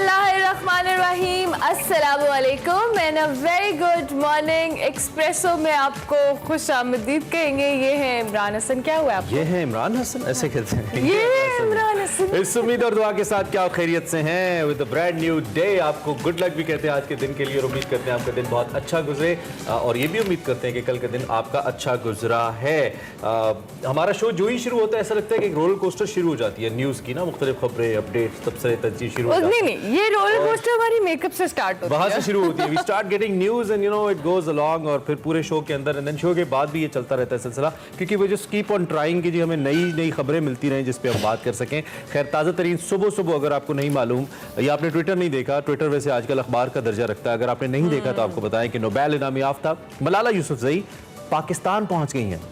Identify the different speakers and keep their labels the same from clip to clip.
Speaker 1: बिस्मिल्लाहिर्रहमानिर्रहीम, अस्सलामु अलैकुम and a very good morning. Espresso में आपको खुश आमदीद कहेंगे। ये है इमरान हसन। क्या हुआ आपको?
Speaker 2: ये है इमरान हसन, ऐसे कहते हैं।
Speaker 1: ये है इमरान हसन।
Speaker 2: इस उम्मीद और दुआ के साथ क्या खैरियत से हैं with a brand new day. आपको गुड लक भी कहते हैं आज के दिन के लिए और उम्मीद करते हैं आपका दिन बहुत अच्छा गुजरे और ये भी उम्मीद करते हैं कि कल का दिन आपका अच्छा गुजरा है। हमारा शो जो ही शुरू होता है ऐसा लगता है कि एक रोलर कोस्टर शुरू हो जाती है न्यूज़ की ना, मुख्तलिफ खबरें, अपडेट्स, तबसरे, तज्जीह शुरू हो जाती है।
Speaker 1: नहीं, ये रोलर कोस्टर हमारी मेकअप से स्टार्ट होती है,
Speaker 2: वहाँ से शुरू होती है। We start getting news and you know it goes along और फिर पूरे शो के अंदर एंड देन शो के बाद भी ये चलता रहता है सिलसिला, क्योंकि वो जस्ट कीप ऑन ट्राइंग कि जी हमें नई नई खबरें मिलती रहें जिस पे हम बात कर सकें। खैर ताज़ा तरीन सुबह सुबह अगर आपको नहीं मालूम या आपने ट्विटर नहीं देखा, ट्विटर वैसे आजकल अखबार का दर्जा रखता है, अगर आपने नहीं देखा तो आपको बताएं कि नोबेल इनाम याफ्ता मलाला यूसुफजई पाकिस्तान पहुँच गई हैं।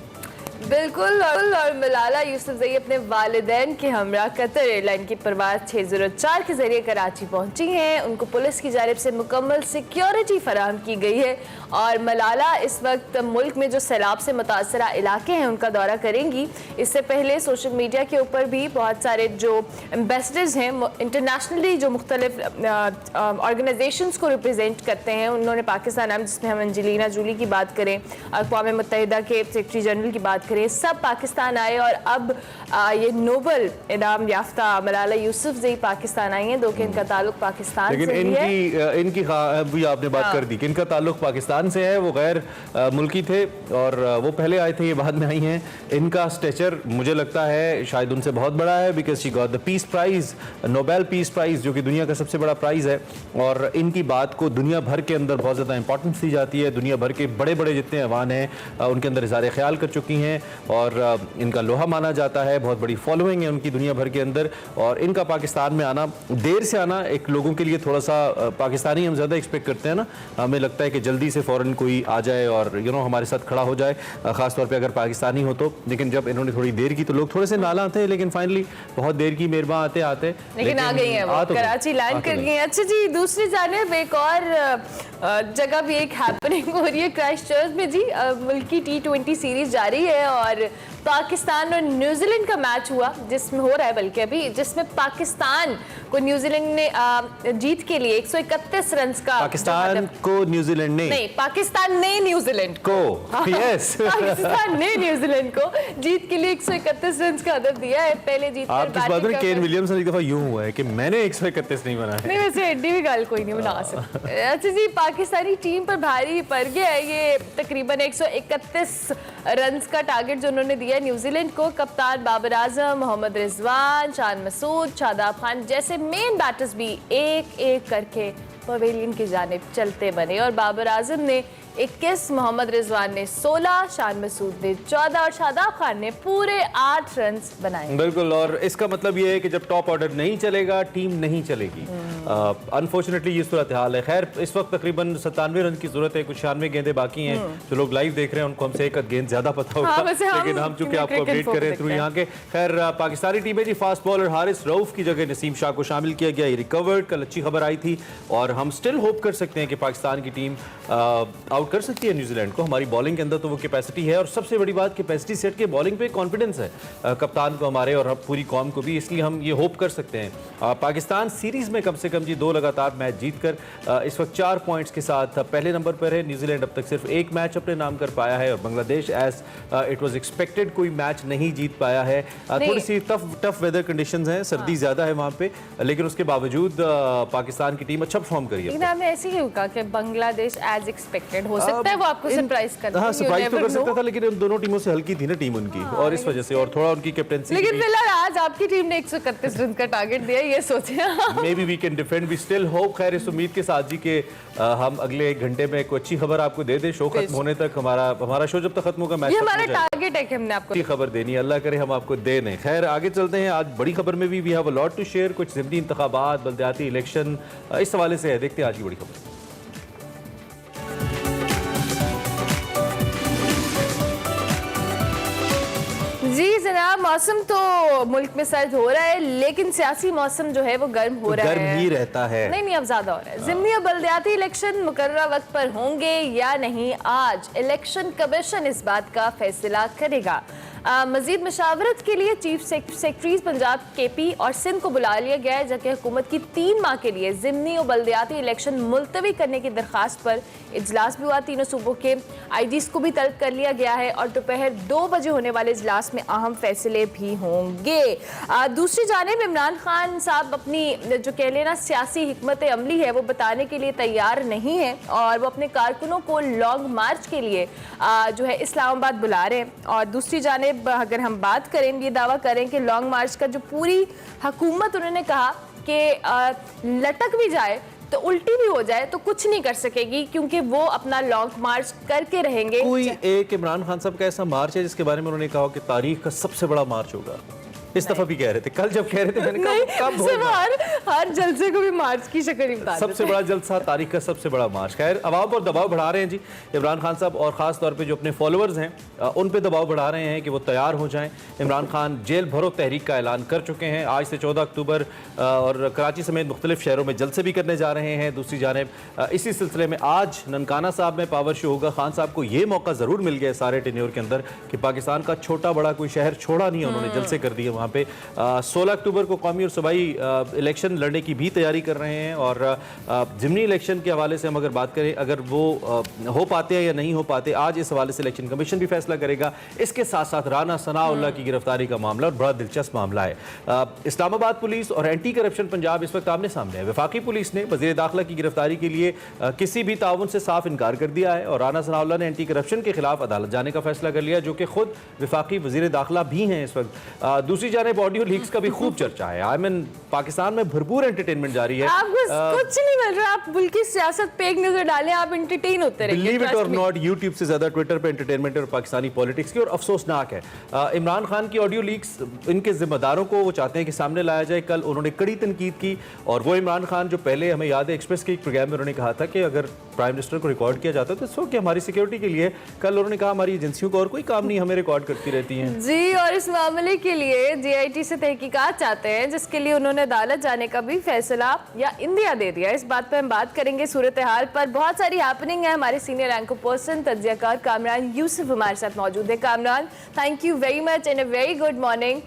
Speaker 1: बिल्कुल। और मलाला यूसुफजई अपने वालिदैन के हमरा कतर एयरलाइन की परवाज़ 604 के जरिए कराची पहुंची हैं। उनको पुलिस की जानिब से मुकम्मल सिक्योरिटी फराहम की गई है और मलाला इस वक्त मुल्क में जो सैलाब से मुतासरा इलाके हैं उनका दौरा करेंगी। इससे पहले सोशल मीडिया के ऊपर भी बहुत सारे जो एम्बेसडर्स हैं इंटरनेशनली जो मुख्तलिफ ऑर्गेनाइजेशंस को रिप्रेजेंट करते हैं, उन्होंने पाकिस्तान आए, जिसमें हम एंजेलिना जूली की बात करें, अक़वाम मुत्तहिदा के सेक्रेटरी जनरल की बात करें, सब पाकिस्तान आए और अब ये नोबल इनाम याफ्ता मलाला यूसुफजई पाकिस्तान आई हैं। दो कि इनका ताल्लुक पाकिस्तान से भी है।
Speaker 2: इनकी भी आपने बात कर दी कि इनका ताल्लुक पाकिस्तान से है, वो गैर मुल्की थे और वो पहले आए थे, ये बाद में आई हैं। इनका स्टेचर मुझे लगता है शायद उनसे बहुत बड़ा है because she got the peace prize, Nobel peace prize, जो कि दुनिया का सबसे बड़ा प्राइज है और इनकी बात को दुनिया भर के अंदर बहुत ज़्यादा इंपॉर्टेंस दी जाती है। दुनिया भर के बड़े बड़े जितने अवान हैं उनके अंदर इज़हार ख्याल कर चुकी हैं और इनका लोहा माना जाता है, बहुत बड़ी फॉलोइंग है उनकी दुनिया भर के अंदर। और इनका पाकिस्तान में आना, देर से आना एक लोगों के लिए थोड़ा सा, पाकिस्तानी हम ज़्यादा एक्सपेक्ट करते हैं ना, हमें लगता है कि जल्दी से फ़ौरन कोई आ जाए और यू नो हमारे साथ खड़ा हो जाए, ख़ास तौर पे अगर पाकिस्तानी हो तो। लेकिन जब इन्होंने थोड़ी देर की तो लोग थोड़े से नाला आते हैं, लेकिन फाइनली बहुत देर की मेहरबान आते आते
Speaker 1: लेकिन आ गई है वो, कराची लैंड कर गई है। अच्छा जी, दूसरी जानिब एक और जगह भी एक हैपनिंग हो रही है क्राइस्ट चर्च में जी। मुल्की T20 सीरीज जारी है और पाकिस्तान और न्यूजीलैंड का मैच हुआ, जिसमें हो रहा है बल्कि अभी, जिसमें पाकिस्तान को न्यूजीलैंड ने जीत के लिए 131 रन का,
Speaker 2: पाकिस्तान को न्यूजीलैंड ने नहीं,
Speaker 1: पाकिस्तान ने न्यूजीलैंड को
Speaker 2: यस
Speaker 1: पाकिस्तान ने न्यूजीलैंड को जीत के लिए 131 रन का हदफ दिया है। पहले जीत
Speaker 2: आप किस बात में केन विलियमसन एक दफा यूं हुआ है कि मैंने 131 नहीं बनाया।
Speaker 1: नहीं, वैसे एडी भी गाल कोई नहीं बना सकता। अच्छा जी, पाकिस्तानी टीम पर भारी पड़ गया है ये तकरीबन 131 रन का टारगेट जो उन्होंने दिया न्यूजीलैंड को। कप्तान बाबर आजम, मोहम्मद रिजवान, शान मसूद, शादाब खान जैसे मेन बैटर्स भी एक एक करके पवेलियन की जानिब चलते बने और बाबर आजम ने 21, मोहम्मद रिजवान ने 16, शान मसूद ने 14 और शादाब खान ने पूरे 8 रन बनाए।
Speaker 2: बिल्कुल, और इसका मतलब ये है कि जब टॉप ऑर्डर नहीं चलेगा टीम नहीं चलेगी। अनफॉर्चुनेटली ये सूरत हाल है। खैर इस वक्त तकरीबन 97 रन की जरूरत है, कुछ 96 गेंदें बाकी हैं। जो लोग लाइव देख रहे हैं उनको हमसे एक गेंद ज्यादा पता होगा, लेकिन हम चूंकि आपको अपडेट करें थ्रू यहाँ के। खैर पाकिस्तानी टीम है जी, फास्ट बॉलर हारिस रऊफ की जगह नसीम शाह को शामिल किया गया, ये रिकवर्ड, कल अच्छी खबर आई थी और हम स्टिल होप कर सकते हैं कि पाकिस्तान की टीम आउट कर सकती है न्यूजीलैंड को। हमारी बॉलिंग के अंदर तो वो कैपेसिटी है और सबसे बड़ी बात कैपेसिटी सेट के बॉलिंग पे कॉन्फिडेंस है कप्तान को हमारे और पूरी कौम को भी, इसलिए हम ये होप कर सकते हैं। पाकिस्तान सीरीज में कम से कम जी 2 लगातार मैच जीतकर इस वक्त 4 पॉइंट्स के साथ पहले नंबर पर है। न्यूजीलैंड अब तक सिर्फ एक मैच अपने नाम कर पाया है और Bangladesh as it was expected कोई मैच नहीं जीत पाया है। थोड़ी सी टफ वेदर कंडीशंस हैं, सर्दी ज्यादा है वहाँ पे, लेकिन उसके बावजूद पाकिस्तान की टीम अच्छा परफॉर्म करी है।
Speaker 1: आपने ऐसे ही कहा कि बांग्लादेश एज एक्सपेक्टेड हो सकता है वो आपको सरप्राइज कर दे।
Speaker 2: हाँ, सरप्राइज तो कर सकता था, लेकिन उन दोनों टीमों से हल्की थी ना टीम उनकी और इस वजह से और थोड़ा उनकी कैप्टेंसी।
Speaker 1: लेकिन फिलहाल आज आपकी टीम ने 131 रन का टारगेट दिया, ये सोचे
Speaker 2: maybe we can defend, we still hope. खैर इस उम्मीद के साथ जी के हम अगले 1 घंटे में कोई अच्छी खबर आपको दे दे। शो खत्म होने तक हमारा शो जब तक खत्म होगा, मैच
Speaker 1: हमारा टारगेट है कि हमने आपको
Speaker 2: खबर देनी है, अल्लाह करे हम आपको दे दें। खैर आगे चलते हैं, आज बड़ी खबर में भी we have a lot to share. कुछ ज़िमनी इंतखाबात, बल्दियाती इलेक्शन, इस हवाले से है, देखते हैं आज की बड़ी खबर।
Speaker 1: जी जनाब, मौसम तो मुल्क में सर्द हो रहा है, लेकिन सियासी मौसम जो है वो गर्म हो रहा है।
Speaker 2: गर्म ही रहता है।
Speaker 1: नहीं, अब ज्यादा हो रहा है। ज़िमनी और बल्दियाती इलेक्शन मुकर्रर वक्त पर होंगे या नहीं, आज इलेक्शन कमीशन इस बात का फैसला करेगा। मजीद मशावरत के लिए चीफ सेक्रेटरीज पंजाब KP और सिंध को बुला लिया गया है, जबकि हुकूमत की 3 माह के लिए ज़िमनी और बल्दियाती इलेक्शन मुलतवी करने की दरख्वास्त पर इजलास भी हुआ। तीनों सूबों के IGs को भी तलब कर लिया गया है और दोपहर 2 बजे होने वाले इजलास में अहम फैसले भी होंगे। दूसरी जानिब इमरान खान साहब अपनी जो कह लेना सियासी हिकमत अमली है वो बताने के लिए तैयार नहीं है और वो अपने कारकुनों को लॉन्ग मार्च के लिए जो है इस्लामाबाद बुला रहे हैं। और दूसरी जानिब अगर हम बात करें, ये दावा करें कि लॉन्ग मार्च का जो पूरी हुकूमत उन्होंने कहा कि लटक भी जाए तो उल्टी भी हो जाए तो कुछ नहीं कर सकेगी, क्योंकि वो अपना लॉन्ग मार्च करके रहेंगे।
Speaker 2: कोई एक इमरान खान साहब का ऐसा मार्च है जिसके बारे में उन्होंने कहा कि तारीख का सबसे बड़ा मार्च होगा? इस दफा भी कह रहे थे, कल जब कह रहे थे मैंने कहा कब होगा?
Speaker 1: हर जलसे को भी मार्च की शक्ल ही बता
Speaker 2: सबसे बड़ा जलसा, तारीख का सबसे बड़ा मार्च। खैर अवाम पर दबाव बढ़ा रहे हैं जी इमरान खान साहब, और ख़ास तौर पे जो अपने फॉलोअर्स हैं उन पे दबाव बढ़ा रहे हैं कि वो तैयार हो जाएं। इमरान खान जेल भरो तहरीक का ऐलान कर चुके हैं। आज से 14 अक्टूबर और कराची समेत मुख्तलिफ शहरों में जलसे भी करने जा रहे हैं। दूसरी जानिब इसी सिलसिले में आज ननकाना साहब में पावर शो होगा। खान साहब को ये मौका ज़रूर मिल गया सारे टेन्योर के अंदर कि पाकिस्तान का छोटा बड़ा कोई शहर छोड़ा नहीं है उन्होंने, जलसे कर दिए वहाँ पे। 16 अक्टूबर को कौमी और सूबाई इलेक्शन लड़ने की भी तैयारी कर रहे हैं। और ज़िमनी इलेक्शन के हवाले से हम अगर बात करें, अगर वो हो पाते हैं या नहीं हो पाते, आज इस हवाले से इलेक्शन कमीशन भी फैसला करेगा। इसके साथ साथ राना सनाउल्लाह की गिरफ्तारी का मामला और बड़ा दिलचस्प मामला है। इस्लामाबाद पुलिस और एंटी करप्शन पंजाब इस वक्त आमने सामने है। वफाकी पुलिस ने वज़ीर दाखिला की गिरफ्तारी के लिए किसी भी ताउन से साफ इनकार कर दिया है और राना सनाउल्लाह ने एंटी करप्शन के खिलाफ अदालत जाने का फैसला कर लिया, जो कि खुद वफाकी वज़ीर दाखिला भी हैं इस वक्त। दूसरी जानिब ऑडियो लीक्स का भी खूब चर्चा है। आई मीन पाकिस्तान में भरपूर एंटरटेनमेंट जारी है।
Speaker 1: आपको कुछ नहीं मिल रहा, आप मुल्क की सियासत पे एक नजर डालें, आप एंटरटेन होते रहेंगे।
Speaker 2: बिलीव इट और नॉट, यूट्यूब से ज्यादा ट्विटर पे एंटरटेनमेंट और पाकिस्तानी पॉलिटिक्स की, और अफसोसनाक है इमरान खान की ऑडियो लीक्स, इनके जिम्मेदारों को वो चाहते हैं कि सामने लाया जाए। कल उन्होंने कड़ी तनकीद की, और वो इमरान खान जो पहले हमें याद है एक्सप्रेस के एक प्रोग्राम में उन्होंने कहा था कि अगर प्राइम मिनिस्टर को रिकॉर्ड किया जाता तो सो कि हमारी सिक्योरिटी के लिए। कल उन्होंने कहा हमारी एजेंसियों को और कोई काम नहीं, हमें रिकॉर्ड करती रहती हैं
Speaker 1: जी। और इस मामले के लिए JIT से तहकीकात चाहते हैं, जिसके लिए उन्होंने अदालत जाने का भी फैसला या इंदिया दे दिया। इस बात पर हम बात करेंगे। सूरत हाल पर बहुत सारी हैपनिंग है। हमारे सीनियर एंकर पर्सन तज्जियाकार कामरान यूसुफ हमारे साथ मौजूद है। Kamran, thank you very much and a very good morning.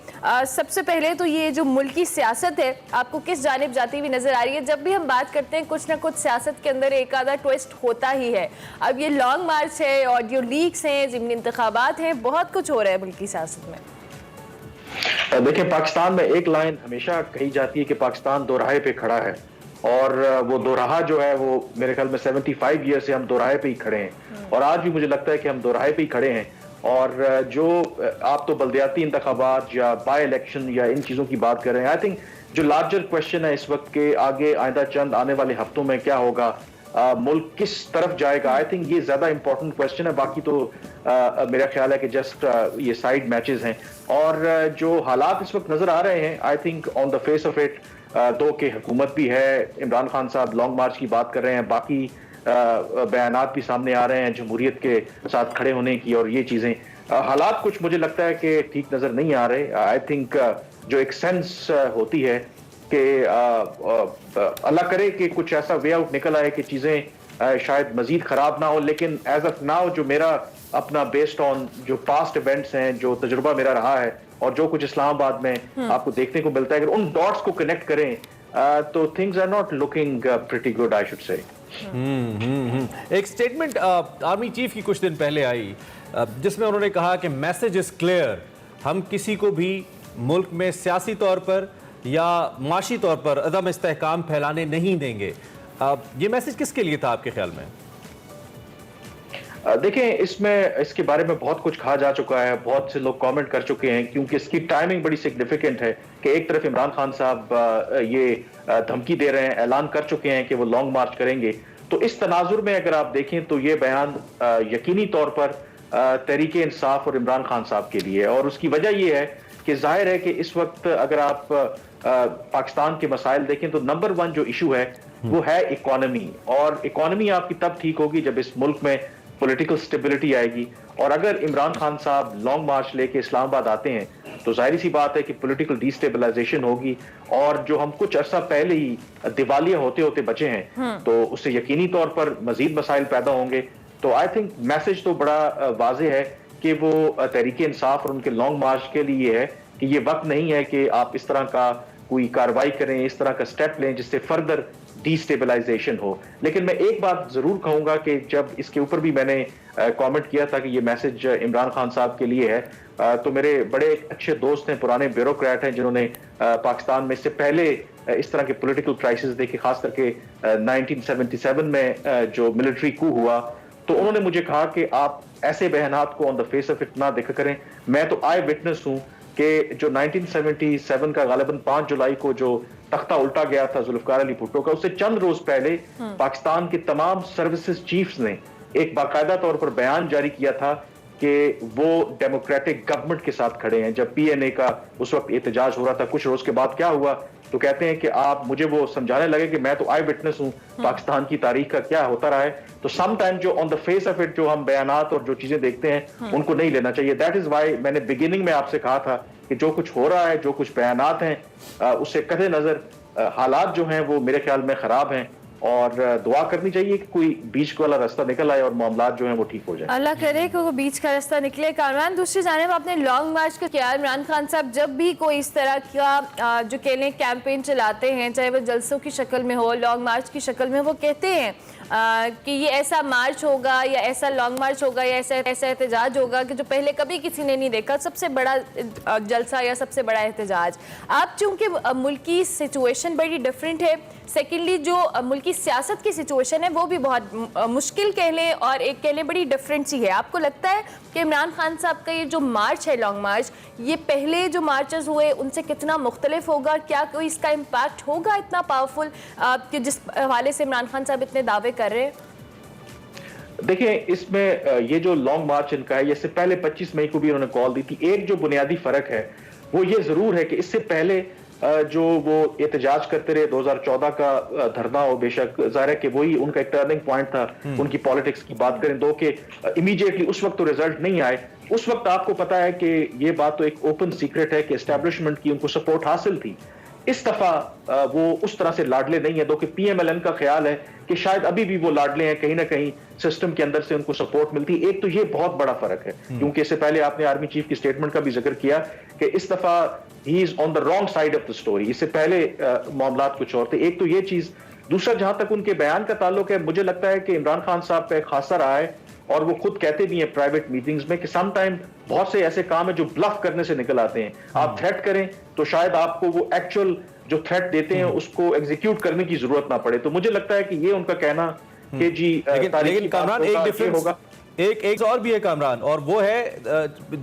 Speaker 1: सबसे पहले तो ये जो मुल्की सियासत है आपको किस जानिब जाती हुई नजर आ रही है? जब भी हम बात करते हैं कुछ ना कुछ सियासत के अंदर एक आधा ट्विस्ट होता ही है। अब ये लॉन्ग मार्च है, ऑडियो लीक्स हैं, ज़िमनी इंतखाबात हैं, बहुत कुछ हो रहा है मुल्की सियासत में।
Speaker 3: देखिए, पाकिस्तान में एक लाइन हमेशा कही जाती है कि पाकिस्तान दोराहे पे खड़ा है, और वो दोराहा जो है वो मेरे ख्याल में 75 ईयर से हम दोराहे पे ही खड़े हैं, और आज भी मुझे लगता है कि हम दोराहे पे ही खड़े हैं। और जो आप तो बल्दियाती इंतखाबात या बाई इलेक्शन या इन चीज़ों की बात कर रहे हैं, आई थिंक जो लार्जर क्वेश्चन है इस वक्त के आगे आइंदा चंद आने वाले हफ्तों में क्या होगा, मुल्क किस तरफ जाएगा, आई थिंक ये ज़्यादा इंपॉर्टेंट क्वेश्चन है। बाकी तो मेरा ख्याल है कि जस्ट ये साइड मैचेस हैं, और जो हालात इस वक्त नज़र आ रहे हैं, I think on the face of it दो कि हुकूमत भी है, इमरान खान साहब लॉन्ग मार्च की बात कर रहे हैं, बाकी बयानात भी सामने आ रहे हैं जमहूरियत के साथ खड़े होने की, और ये चीज़ें हालात कुछ मुझे लगता है कि ठीक नज़र नहीं आ रहे। आई थिंक जो एक सेंस होती है कि अल्लाह करे कि कुछ ऐसा वे आउट निकल आए कि चीज़ें शायद मजीद ख़राब ना हो, लेकिन एज ऑफ नाउ जो मेरा अपना बेस्ड ऑन जो पास्ट इवेंट्स हैं, जो तजुर्बा मेरा रहा है और जो कुछ इस्लामाबाद में आपको देखने को मिलता है, अगर उन डॉट्स को कनेक्ट करें तो things are not looking pretty good, I should say.
Speaker 2: एक स्टेटमेंट आर्मी चीफ की कुछ दिन पहले आई जिसमें उन्होंने कहा कि मैसेज इज क्लियर, हम किसी को भी मुल्क में सियासी तौर पर या माशी तौर पर अदम इस्तेहकाम फैलाने नहीं देंगे। ये मैसेज किसके लिए था आपके ख्याल में?
Speaker 3: देखें, इसमें इसके बारे में बहुत कुछ कहा जा चुका है, बहुत से लोग कमेंट कर चुके हैं, क्योंकि इसकी टाइमिंग बड़ी सिग्निफिकेंट है कि एक तरफ इमरान खान साहब ये धमकी दे रहे हैं, ऐलान कर चुके हैं कि वो लॉन्ग मार्च करेंगे। तो इस तनाजुर में अगर आप देखें तो ये बयान यकीनी तौर पर तहरीक इंसाफ और इमरान खान साहब के लिए है, और उसकी वजह ये है कि जाहिर है कि इस वक्त अगर आप पाकिस्तान के मसाइल देखें तो नंबर 1 जो इशू है वो है इकॉनमी, और इकॉनमी आपकी तब ठीक होगी जब इस मुल्क में पॉलिटिकल स्टेबिलिटी आएगी। और अगर इमरान खान साहब लॉन्ग मार्च लेके इस्लामाबाद आते हैं तो जाहिर सी बात है कि पॉलिटिकल डिस्टेबलाइजेशन होगी, और जो हम कुछ अर्सा पहले ही दिवालिया होते होते बचे हैं तो उससे यकीनी तौर पर मजीद मसाइल पैदा होंगे। तो आई थिंक मैसेज तो बड़ा वाज़ेह है کہ وہ तहरीक इंसाफ और उनके लॉन्ग मार्च के लिए है कि ये वक्त नहीं है कि आप इस तरह का कोई कार्रवाई करें, इस तरह का स्टेप लें जिससे फर्दर डिस्टेबलाइजेशन हो। लेकिन मैं एक बात जरूर कहूंगा कि जब इसके ऊपर भी मैंने कमेंट किया था कि ये मैसेज इमरान खान साहब के लिए है, तो मेरे बड़े अच्छे दोस्त हैं, पुराने ब्यूरोक्रेट हैं, जिन्होंने पाकिस्तान में इससे पहले इस तरह के पॉलिटिकल क्राइसिस देखे, खास करके 1977 में जो मिलिट्री कू हुआ, तो उन्होंने मुझे कहा कि आप ऐसे बयानात को on the face of it ना देखा करें। मैं तो आई विटनेस हूं कि जो 1977 का गालिबन 5 जुलाई को जो तख्ता उल्टा गया था जुल्फकार अली भुट्टो का, उससे चंद रोज पहले पाकिस्तान के तमाम सर्विसेज चीफ्स ने एक बाकायदा तौर पर बयान जारी किया था कि वो डेमोक्रेटिक गवर्नमेंट के साथ खड़े हैं। जब पीएनए का उस वक्त एहतजाज हो रहा था, कुछ रोज के बाद क्या हुआ, तो कहते हैं कि आप मुझे वो समझाने लगे कि मैं तो आई विटनेस हूं पाकिस्तान की तारीख का क्या होता रहा है। तो सम टाइम जो on the face of it जो हम बयानात और जो चीजें देखते हैं उनको नहीं लेना चाहिए। दैट इज वाई मैंने बिगिनिंग में आपसे कहा था कि जो कुछ हो रहा है, जो कुछ बयानात हैं, उससे कदे नजर हालात जो हैं वो मेरे ख्याल में खराब हैं, और दुआ करनी चाहिए कि कोई बीच वाला रास्ता निकल आए और मामलात जो हैं वो ठीक हो जाए।
Speaker 1: अल्लाह करे कि वो बीच का रास्ता निकले। कामरान, दूसरी जानिब आपने लॉन्ग मार्च का क्या, इमरान खान साहब जब भी कोई इस तरह का जो कह लें कैंपेन चलाते हैं, चाहे वो जलसों की शक्ल में हो, लॉन्ग मार्च की शक्ल में, वो कहते हैं कि ये ऐसा मार्च होगा या ऐसा लॉन्ग मार्च होगा या ऐसा एहतजाज होगा कि जो पहले कभी किसी ने नहीं देखा, सबसे बड़ा जलसा या सबसे बड़ा एहतजाज। आप चूंकि मुल्की सिचुएशन बड़ी डिफरेंट है, सेकेंडली जो मुल्की सियासत की सिचुएशन है वो भी बहुत मुश्किल कह लें और एक कह लें बड़ी डिफरेंट सी है, आपको लगता है कि इमरान खान साहब का ये जो मार्च है, लॉन्ग मार्च, ये पहले जो मार्चेस हुए उनसे कितना मुख्तलिफ होगा? क्या कोई इसका इम्पैक्ट होगा इतना पावरफुल कि जिस हवाले से इमरान खान साहब इतने दावे कर रहे हैं?
Speaker 3: देखिए, इसमें ये जो लॉन्ग मार्च इनका है, इससे पहले 25 मई को भी उन्होंने कॉल दी थी। एक जो बुनियादी फर्क है वो ये जरूर है कि इससे पहले जो वो एहतजाज करते रहे, 2014 का धरना हो, बेशक जाहिर है कि वही उनका एक टर्निंग पॉइंट था उनकी पॉलिटिक्स की बात करें, दो कि इमीडिएटली उस वक्त तो रिजल्ट नहीं आए। उस वक्त आपको पता है कि ये बात तो एक ओपन सीक्रेट है कि एस्टेब्लिशमेंट की उनको सपोर्ट हासिल थी। इस दफा वो उस तरह से लाडले नहीं है, दो कि पीएमएलएन का ख्याल है कि शायद अभी भी वो लाडले हैं, कहीं ना कहीं सिस्टम के अंदर से उनको सपोर्ट मिलती। एक तो ये बहुत बड़ा फर्क है, क्योंकि इससे पहले आपने आर्मी चीफ की स्टेटमेंट का भी जिक्र किया कि इस दफा he is on the wrong side of the story. इससे पहले मामलात कुछ और थे। एक तो ये चीज। दूसरा, जहां तक उनके बयान का ताल्लुक है, मुझे लगता है कि इमरान खान साहब का एक खासा रहा है, और वो खुद कहते भी हैं प्राइवेट मीटिंग्स में कि सम टाइम बहुत से ऐसे काम है जो ब्लफ करने से निकल आते हैं। आप थ्रेट करें तो शायद आपको वो एक्चुअल जो थ्रेट देते हैं उसको एग्जीक्यूट करने की जरूरत ना पड़े। तो मुझे लगता है कि ये उनका कहना कि जी
Speaker 2: लेकिन कामरान एक डिफरेंस होगा, एक और भी है कामरान, और वो है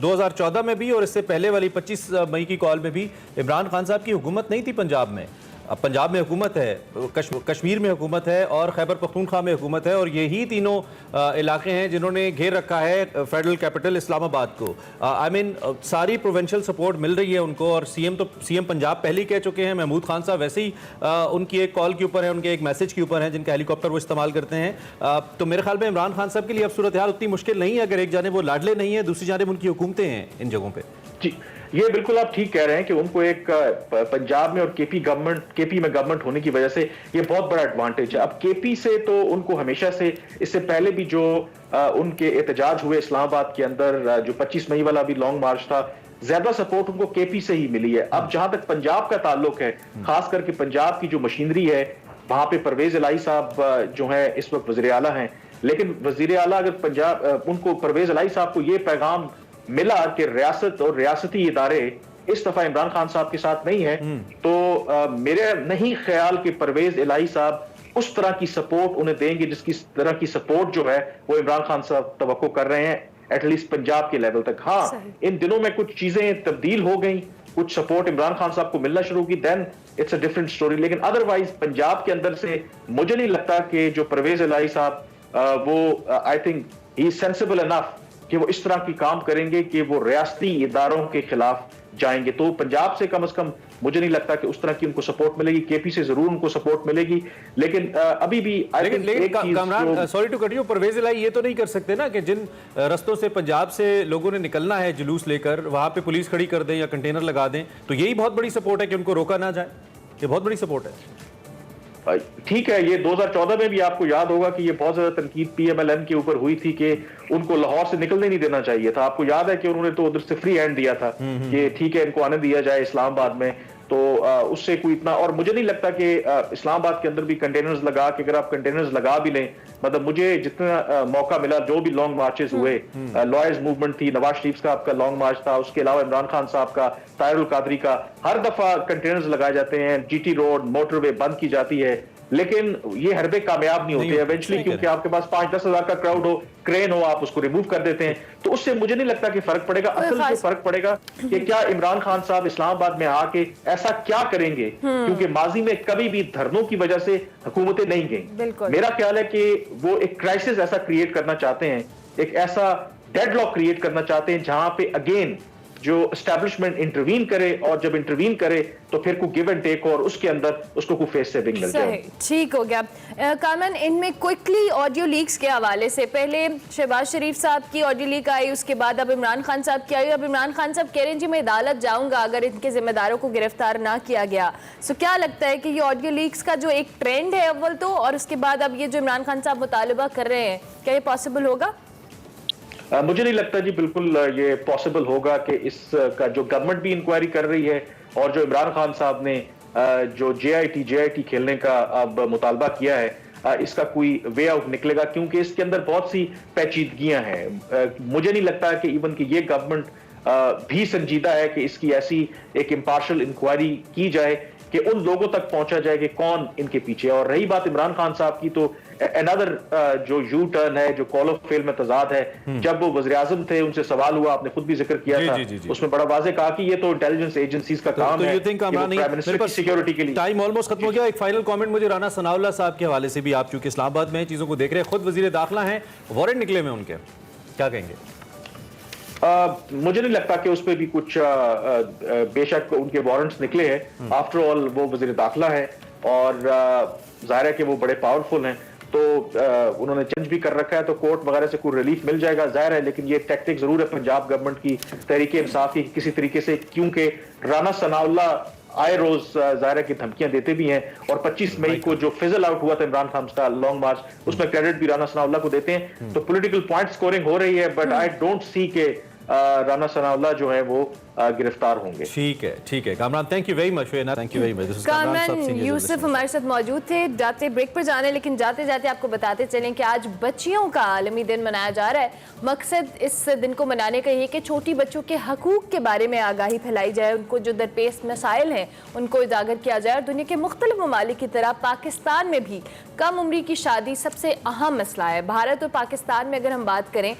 Speaker 2: 2014 में भी और इससे पहले वाली 25 मई की कॉल में भी इमरान खान साहब की हुकूमत नहीं थी पंजाब में। अब पंजाब में हुकूमत है, कश्मीर में हुकूमत है और खैबर पख्तूनख्वा में हुकूमत है, और यही तीनों इलाके हैं जिन्होंने घेर रखा है फेडरल कैपिटल इस्लामाबाद को। आई मीन सारी प्रोविंशियल सपोर्ट मिल रही है उनको, और सीएम पंजाब पहले ही कह चुके हैं। महमूद खान साहब वैसे ही उनकी एक कॉल के ऊपर है, उनके एक मैसेज के ऊपर है, जिनका हेलीकॉप्टर वो इस्तेमाल करते हैं। तो मेरे ख्याल में इमरान खान साहब के लिए अब सूरत हाल उतनी मुश्किल नहीं है, अगर एक जानिब वो लाडले नहीं है, दूसरी जानिब उनकी हुकूमतें हैं इन जगहों पर।
Speaker 3: जी, ये बिल्कुल आप ठीक कह रहे हैं कि उनको एक पंजाब में और केपी में गवर्नमेंट होने की वजह से ये बहुत बड़ा एडवांटेज है। अब केपी से तो उनको हमेशा से, इससे पहले भी जो उनके एहतजाज हुए इस्लामाबाद के अंदर, जो 25 मई वाला भी लॉन्ग मार्च था, ज्यादा सपोर्ट उनको केपी से ही मिली है। अब जहां तक पंजाब का ताल्लुक है, खास करके पंजाब की जो मशीनरी है, वहां पे परवेज इलाही साहब जो है इस वक्त वजीर आला हैं, लेकिन वजीर आला अगर पंजाब, उनको परवेज इलाही साहब को ये पैगाम मिला कि रियासत और रियासती इदारे इस दफा इमरान खान साहब के साथ नहीं है, तो मेरे नहीं ख्याल कि परवेज इलाही साहब उस तरह की सपोर्ट उन्हें देंगे जिसकी तरह की सपोर्ट जो है वो इमरान खान साहब तवक्को कर रहे हैं, एटलीस्ट पंजाब के लेवल तक। हाँ, इन दिनों में कुछ चीजें तब्दील हो गई, कुछ सपोर्ट इमरान खान साहब को मिलना शुरू की, then it's a different story. लेकिन अदरवाइज पंजाब के अंदर से मुझे नहीं लगता कि जो परवेज इलाही साहब वो I think he is sensible enough कि वो इस तरह की काम करेंगे कि वो रियासती इदारों के खिलाफ जाएंगे। तो पंजाब से कम मुझे नहीं लगता कि उस तरह की उनको सपोर्ट मिलेगी। केपी से जरूर उनको सपोर्ट मिलेगी, लेकिन अभी भी
Speaker 2: Kamran, sorry to cut you, Parvez Elahi ये तो नहीं कर सकते ना कि जिन रस्तों से पंजाब से लोगों ने निकलना है जुलूस लेकर, वहां पे पुलिस खड़ी कर दें या कंटेनर लगा दें, तो यही बहुत बड़ी सपोर्ट है कि उनको रोका ना जाए। ये बहुत बड़ी सपोर्ट है।
Speaker 3: ठीक है, ये 2014 में भी आपको याद होगा कि ये बहुत ज्यादा तनकीद PMLN के ऊपर हुई थी कि उनको लाहौर से निकलने नहीं देना चाहिए था। आपको याद है कि उन्होंने तो उधर से फ्री हैंड दिया था कि ठीक है, इनको आने दिया जाए इस्लामाबाद में। तो उससे कोई इतना, और मुझे नहीं लगता कि इस्लामाबाद के अंदर भी कंटेनर्स लगा के, अगर आप कंटेनर्स लगा भी लें, मतलब मुझे जितना मौका मिला, जो भी लॉन्ग मार्चेस हुए, लॉयर्स मूवमेंट थी, नवाज शरीफ साहब का लॉन्ग मार्च था, उसके अलावा इमरान खान साहब का, ताहिरुल कादरी का, हर दफा कंटेनर्स लगाए जाते हैं, GT रोड, मोटरवे बंद की जाती है, लेकिन ये हरबे कामयाब नहीं होते इवेंचुअली, क्योंकि आपके पास 5-10 हजार का क्राउड हो, क्रेन हो, आप उसको रिमूव कर देते हैं। तो उससे मुझे नहीं लगता कि फर्क पड़ेगा। असल जो फर्क पड़ेगा कि क्या इमरान खान साहब इस्लामाबाद में आके ऐसा क्या करेंगे, क्योंकि माजी में कभी भी धरनों की वजह से हुकूमतें नहीं गई। मेरा ख्याल है कि वो एक क्राइसिस ऐसा क्रिएट करना चाहते हैं, एक ऐसा डेडलॉक क्रिएट करना चाहते हैं जहां पे अगेन जो एस्टैब्लिशमेंट इंटरवीन करे, और जब इंटरवीन करे तो फिर को गिव एंड टेक, और उसके अंदर उसको कोई फेस सेविंग मिल जाए।
Speaker 1: ठीक हो गया। कामन, इनमें क्विकली ऑडियो लीक्स के हवाले से, पहले शहबाज शरीफ साहब की ऑडियो लीक आई, उसके बाद अब इमरान खान साहब की आई। अब इमरान खान साहब कह रहे हैं जी मैं अदालत जाऊंगा अगर इनके जिम्मेदारों को गिरफ्तार ना किया गया। सो क्या लगता है कि ये ऑडियो लीक्स का जो एक ट्रेंड है अव्वल तो, और उसके बाद अब ये जो इमरान खान साहब मुतालबा कर रहे हैं, क्या ये पॉसिबल होगा?
Speaker 3: मुझे नहीं लगता जी बिल्कुल ये पॉसिबल होगा कि इसका जो गवर्नमेंट भी इंक्वायरी कर रही है, और जो इमरान खान साहब ने जो JIT खेलने का अब मुतालबा किया है, इसका कोई वे आउट निकलेगा, क्योंकि इसके अंदर बहुत सी पेचीदगियां हैं। मुझे नहीं लगता कि इवन कि ये गवर्नमेंट भी संजीदा है कि इसकी ऐसी एक इम्पार्शल इंक्वायरी की जाए कि उन लोगों तक पहुंचा जाए कि कौन इनके पीछे। और रही बात इमरान खान साहब की, तो अनदर जो यू टर्न है, जो कॉल ऑफ फेल में तजाद है, जब वो वज़ीर आज़म थे उनसे सवाल हुआ, आपने खुद भी जिक्र किया था, उसमें बड़ा वाज़ेह कहा कि ये तो इंटेलिजेंस एजेंसीज का काम है, प्राइम मिनिस्टर की सिक्योरिटी के लिए।
Speaker 2: टाइम ऑलमोस्ट खत्म हो गया। एक फाइनल कमेंट मुझे राना सनाउल्लाह साहब के हवाले से भी, आप चूंकि इस्लामाबाद में चीजों को देख रहे हैं, खुद वजीर दाखिला हैं, वारंट निकले हुए उनके, क्या कहेंगे?
Speaker 3: मुझे नहीं लगता कि उस पर भी कुछ बेशक उनके वारंट्स निकले हैं, आफ्टर ऑल वो वज़ीर दाखिला है, और जाहिर है कि वो बड़े पावरफुल हैं, तो उन्होंने चेंज भी कर रखा है, तो कोर्ट वगैरह से कोई रिलीफ मिल जाएगा, जाहिर है। लेकिन ये टैक्टिक जरूर है पंजाब गवर्नमेंट की, तहरीक इंसाफ की, किसी तरीके से, क्योंकि राना सनाउल्लाह आए रोज जाहिर है की धमकियां देते भी हैं, और 25 मई को जो फिजल आउट हुआ था इमरान खान का लॉन्ग मार्च, उसमें क्रेडिट भी राना सनाउल्लाह को देते हैं। तो पॉलिटिकल पॉइंट स्कोरिंग हो रही है, बट आई डोंट सी के राना सनाउल्लाह जो है वो गिरफ्तार होंगे।
Speaker 2: ठीक है Kamran, thank you very much. Thank you very much.
Speaker 1: Kamran Yusuf हमारे साथ मौजूद थे। जाते ब्रेक पर जाने, लेकिन जाते जाते आपको बताते चलें कि आज बच्चियों का आलमी दिन मनाया जा रहा है। मकसद इस दिन को मनाने का ये कि छोटी बच्चों के हकूक़ के बारे में आगाही फैलाई जाए, उनको जो दरपेश मसाइल हैं उनको उजागर किया जाए। और दुनिया के मुख्तलिफ ममालिक की तरह पाकिस्तान में भी कम उम्री की शादी सबसे अहम मसला है। भारत और पाकिस्तान में अगर हम बात करें,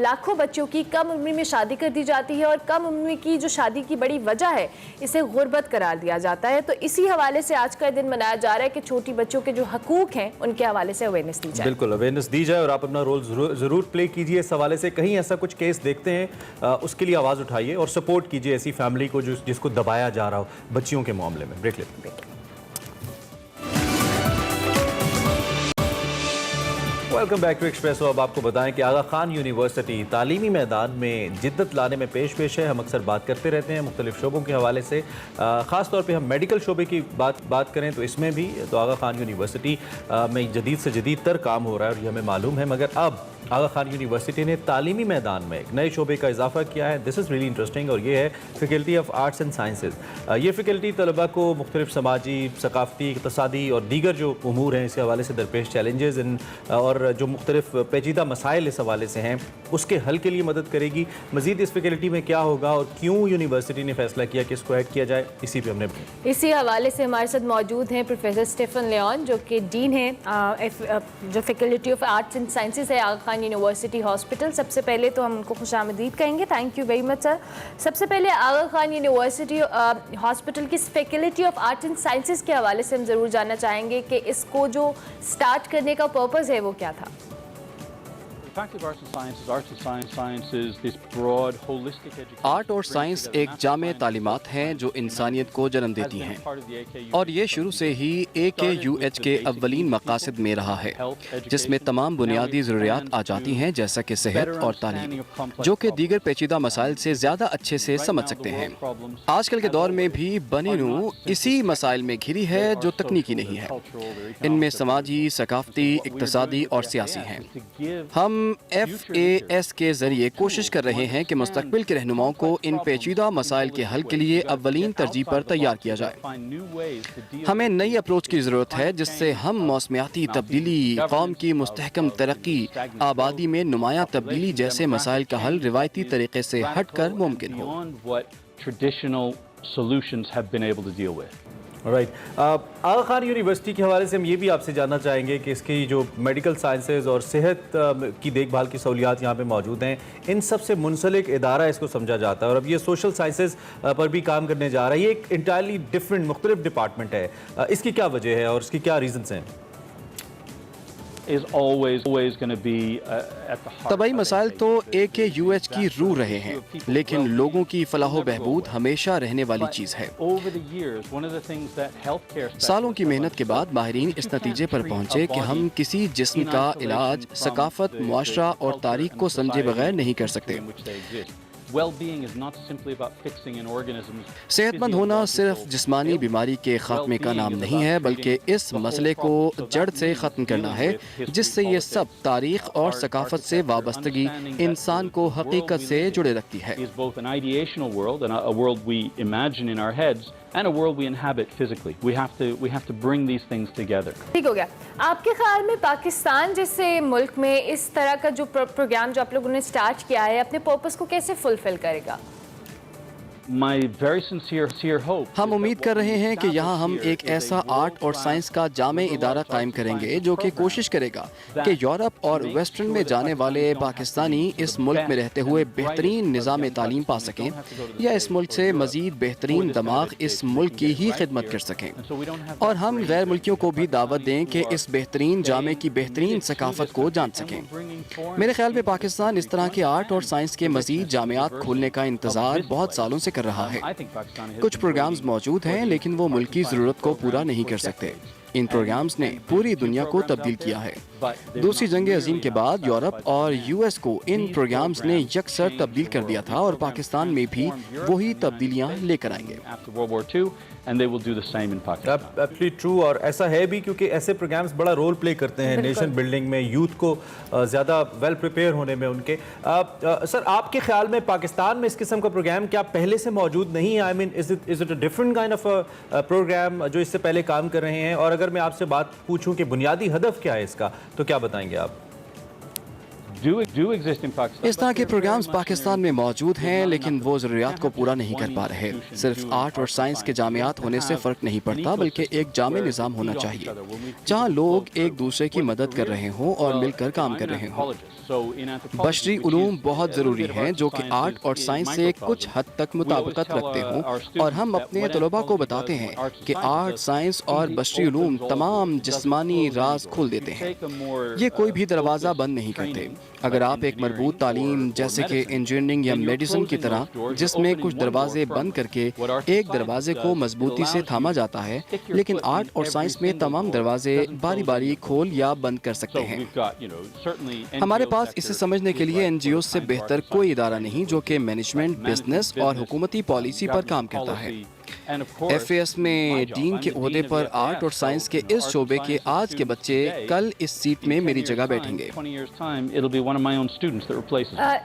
Speaker 1: लाखों बच्चों की कम उम्र में शादी कर दी जाती है, और कम उम्र की जो शादी की बड़ी वजह है इसे गुर्बत करार दिया जाता है। तो इसी हवाले से आज का दिन मनाया जा रहा है कि छोटी बच्चों के जो हकूक हैं उनके हवाले से अवेयरनेस दी जाए।
Speaker 2: बिल्कुल अवेयरनेस दी जाए, और आप अपना रोल जरूर प्ले कीजिए इस हवाले से। कहीं ऐसा कुछ केस देखते हैं उसके लिए आवाज़ उठाइए और सपोर्ट कीजिए ऐसी फैमिली को जिसको दबाया जा रहा हो बच्चियों के मामले में। ब्रेक लेते हैं। Welcome back to Expresso. अब आपको बताएं कि आगा खान यूनिवर्सिटी तालीमी मैदान में जिद्दत लाने में पेश है। हम अक्सर बात करते रहते हैं मुख्तलिफ शोबों के हवाले से, ख़ास तौर पे हम मेडिकल शोबे की बात करें तो इसमें भी तो आगा खान यूनिवर्सिटी में जदीद से जदीद तर काम हो रहा है, और ये हमें मालूम है। मगर अब आगा खान यूनिवर्सिटी ने तालीमी मैदान में एक नए शोबे का इजाफा किया है। दिस इज़ रियली इंटरेस्टिंग, और ये है faculty of arts and sciences. ये फैकल्टी तलबा को मुख्तलिफ समाजी, सकाफती, इक़्तिसादी और दीगर जो उमूर हैं इस हवाले से दरपेश चैलेंजेस और जो मुख्तलिफ पेचीदा मसाइल इस हवाले से हैं उसके हल के लिए मदद करेगी। मज़ीद इस फैकल्टी में क्या होगा और क्यों यूनिवर्सिटी ने फैसला किया कि इसको ऐड किया जाए, इसी
Speaker 1: हवाले से हमारे साथ मौजूद हैं प्रोफेसर स्टीफन लियोन, जो कि डीन हैं जो faculty of arts and sciences है आगा खान यूनिवर्सिटी हॉस्पिटल। सबसे पहले तो हम उनको खुशामदीद कहेंगे, thank you very much sir. सबसे पहले आगा खान यूनिवर्सिटी हॉस्पिटल की faculty of arts and sciences के हवाले से हम ज़रूर जानना चाहेंगे कि इसको जो स्टार्ट करने का पर्पज़ है वो क्या था।
Speaker 4: آرٹ اور سائنس ایک جامع تعلیمات ہیں جو انسانیت کو جنم دیتی ہیں، اور یہ شروع سے ہی AKUH کے اولین مقاصد میں رہا ہے، جس میں تمام بنیادی ضروریات آ جاتی ہیں جیسا کہ صحت اور تعلیم، جو کہ دیگر پیچیدہ مسائل سے زیادہ اچھے سے سمجھ سکتے ہیں۔ آج کل کے دور میں بھی بنی نوع اسی مسائل میں گھری ہے جو تکنیکی نہیں ہے۔ ان میں سماجی، ثقافتی، اقتصادی اور سیاسی ہیں۔ ہم FAS کے ذریعے کوشش کر رہے ہیں کہ مستقبل کے رہنماؤں کو ان پیچیدہ مسائل کے حل کے لیے اولین ترجیح پر تیار کیا جائے۔ ہمیں نئی اپروچ کی ضرورت ہے جس سے ہم موسمیاتی تبدیلی، قوم کی مستحکم ترقی، آبادی میں نمایاں تبدیلی جیسے مسائل کا حل روایتی طریقے سے ہٹ کر ممکن ہو۔
Speaker 2: رائٹ، آغا خان یونیورسٹی کے حوالے سے ہم یہ بھی آپ سے جاننا چاہیں گے کہ اس کی جو میڈیکل سائنسز اور صحت کی دیکھ بھال کی سہولیات یہاں پہ موجود ہیں، ان سب سے منسلک ادارہ اس کو سمجھا جاتا ہے، اور اب یہ سوشل سائنسز پر بھی کام کرنے جا رہا ہے۔ یہ ایک انٹائرلی ڈفرینٹ، مختلف ڈپارٹمنٹ ہے، اس کی کیا وجہ ہے اور اس کی کیا ریزنز ہیں؟
Speaker 4: طبعی مسائل تو AKUH کی روح رہے ہیں، لیکن لوگوں کی فلاح و بہبود ہمیشہ رہنے والی چیز ہے۔ سالوں کی محنت کے بعد ماہرین اس نتیجے پر پہنچے کہ ہم کسی جسم کا علاج ثقافت، معاشرہ اور تاریخ کو سمجھے بغیر نہیں کر سکتے۔ صحت مند ہونا صرف جسمانی بیماری کے خاتمے کا نام نہیں ہے، بلکہ اس مسئلے کو جڑ سے ختم کرنا ہے جس سے یہ سب تاریخ اور ثقافت سے وابستگی انسان کو حقیقت سے جڑے رکھتی ہے۔
Speaker 5: and a world we inhabit physically. We have to bring these things together.
Speaker 1: ٹھیک ہو گیا۔ آپ کے خیال میں پاکستان جیسے ملک میں اس طرح کا جو پروگرام جو آپ لوگوں نے سٹارٹ کیا ہے اپنے پرپس کو کیسے فلفل کرے گا؟
Speaker 5: My very sincere hope.
Speaker 4: ہم امید کر رہے ہیں کہ یہاں ہم ایک ایسا آرٹ اور سائنس کا جامع ادارہ قائم کریں گے جو کہ کوشش کرے گا کہ یورپ اور ویسٹرن میں جانے والے پاکستانی اس ملک میں رہتے ہوئے بہترین نظام تعلیم پا سکیں، یا اس ملک سے مزید بہترین دماغ اس ملک کی ہی خدمت کر سکیں، اور ہم غیر ملکیوں کو بھی دعوت دیں کہ اس بہترین جامع کی بہترین ثقافت کو جان سکیں۔ میرے خیال میں پاکستان اس طرح کے آرٹ اور سائنس کے مزید جامعات کھولنے کا انتظار بہت سالوں سے کر رہا ہے۔ کچھ پروگرامز موجود ہیں لیکن وہ ملکی ضرورت کو پورا نہیں کر سکتے۔ ان پروگرامز نے پوری دنیا کو تبدیل کیا ہے۔ دوسری جنگ عظیم کے بعد یورپ اور US کو ان پروگرامز نے یکسر تبدیل کر دیا تھا، اور پاکستان میں بھی وہی تبدیلیاں لے کر آئیں گے۔
Speaker 5: And they will do the same in Pakistan.
Speaker 2: Absolutely true، اور ایسا ہے بھی کیونکہ ایسے پروگرامز بڑا رول پلے کرتے ہیں نیشن بلڈنگ میں، یوتھ کو زیادہ ویل پریپیئر ہونے میں ان کے۔ سر، آپ کے خیال میں پاکستان میں اس قسم کا پروگرام کیا پہلے سے موجود نہیں ہے؟ I mean is it a different kind of program جو اس سے پہلے کام کر رہے ہیں؟ اور اگر میں آپ سے بات پوچھوں کہ بنیادی ہدف کیا ہے اس کا، تو کیا بتائیں گے آپ؟
Speaker 4: اس طرح کے پروگرامز پاکستان میں موجود ہیں لیکن وہ ضروریات کو پورا نہیں کر پا رہے۔ صرف آرٹ اور سائنس کے جامعات ہونے سے فرق نہیں پڑتا، بلکہ ایک جامع نظام ہونا چاہیے جہاں لوگ ایک دوسرے کی مدد کر رہے ہوں اور مل کر کام کر رہے ہوں۔ بشری علوم بہت ضروری ہیں جو کہ آرٹ اور سائنس سے کچھ حد تک مطابقت رکھتے ہوں، اور ہم اپنے طلباء کو بتاتے ہیں کہ آرٹ، سائنس اور بشری علوم تمام جسمانی راز کھول دیتے ہیں، یہ کوئی بھی دروازہ بند نہیں کرتے۔ اگر آپ ایک مربوط تعلیم جیسے کہ انجینئرنگ یا میڈیسن کی طرح، جس میں کچھ دروازے بند کر کے ایک دروازے کو مضبوطی سے تھاما جاتا ہے، لیکن آرٹ اور سائنس میں تمام دروازے باری باری کھول یا بند کر سکتے ہیں۔ ہمارے پاس اسے سمجھنے کے لیے NGO سے بہتر کوئی ادارہ نہیں جو کہ مینجمنٹ، بزنس اور حکومتی پالیسی پر کام کرتا ہے۔ FAS میں ڈین کے عہدے پر آرٹ اور سائنس کے اس شعبے کے آج کے بچے کل اس سیٹ میں میری جگہ بیٹھیں گے۔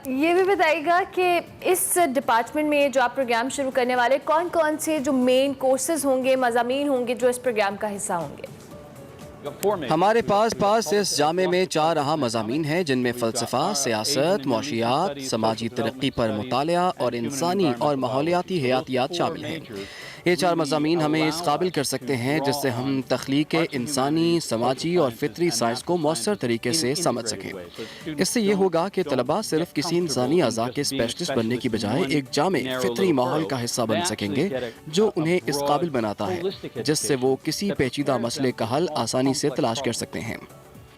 Speaker 1: یہ بھی بتائیے گا کہ اس ڈپارٹمنٹ میں جو آپ پروگرام شروع کرنے والے کون کون سے جو مین کورسز ہوں گے، مضامین ہوں گے جو اس پروگرام کا حصہ ہوں گے؟
Speaker 4: ہمارے پاس اس جامع میں 4 اہم مضامین ہیں جن میں فلسفہ، سیاست، معاشیات، سماجی ترقی پر مطالعہ اور انسانی اور ماحولیاتی حیاتیات شامل ہیں۔ یہ 4 مضامین ہمیں اس قابل کر سکتے ہیں جس سے ہم تخلیق انسانی، سماجی اور فطری سائنس کو مؤثر طریقے سے سمجھ سکیں۔ اس سے یہ ہوگا کہ طلباء صرف کسی انسانی اعضاء کے اسپیشلسٹ بننے کی بجائے ایک جامع فطری ماحول کا حصہ بن سکیں گے جو انہیں اس قابل بناتا ہے جس سے وہ کسی پیچیدہ مسئلے کا حل آسانی سے تلاش کر سکتے ہیں۔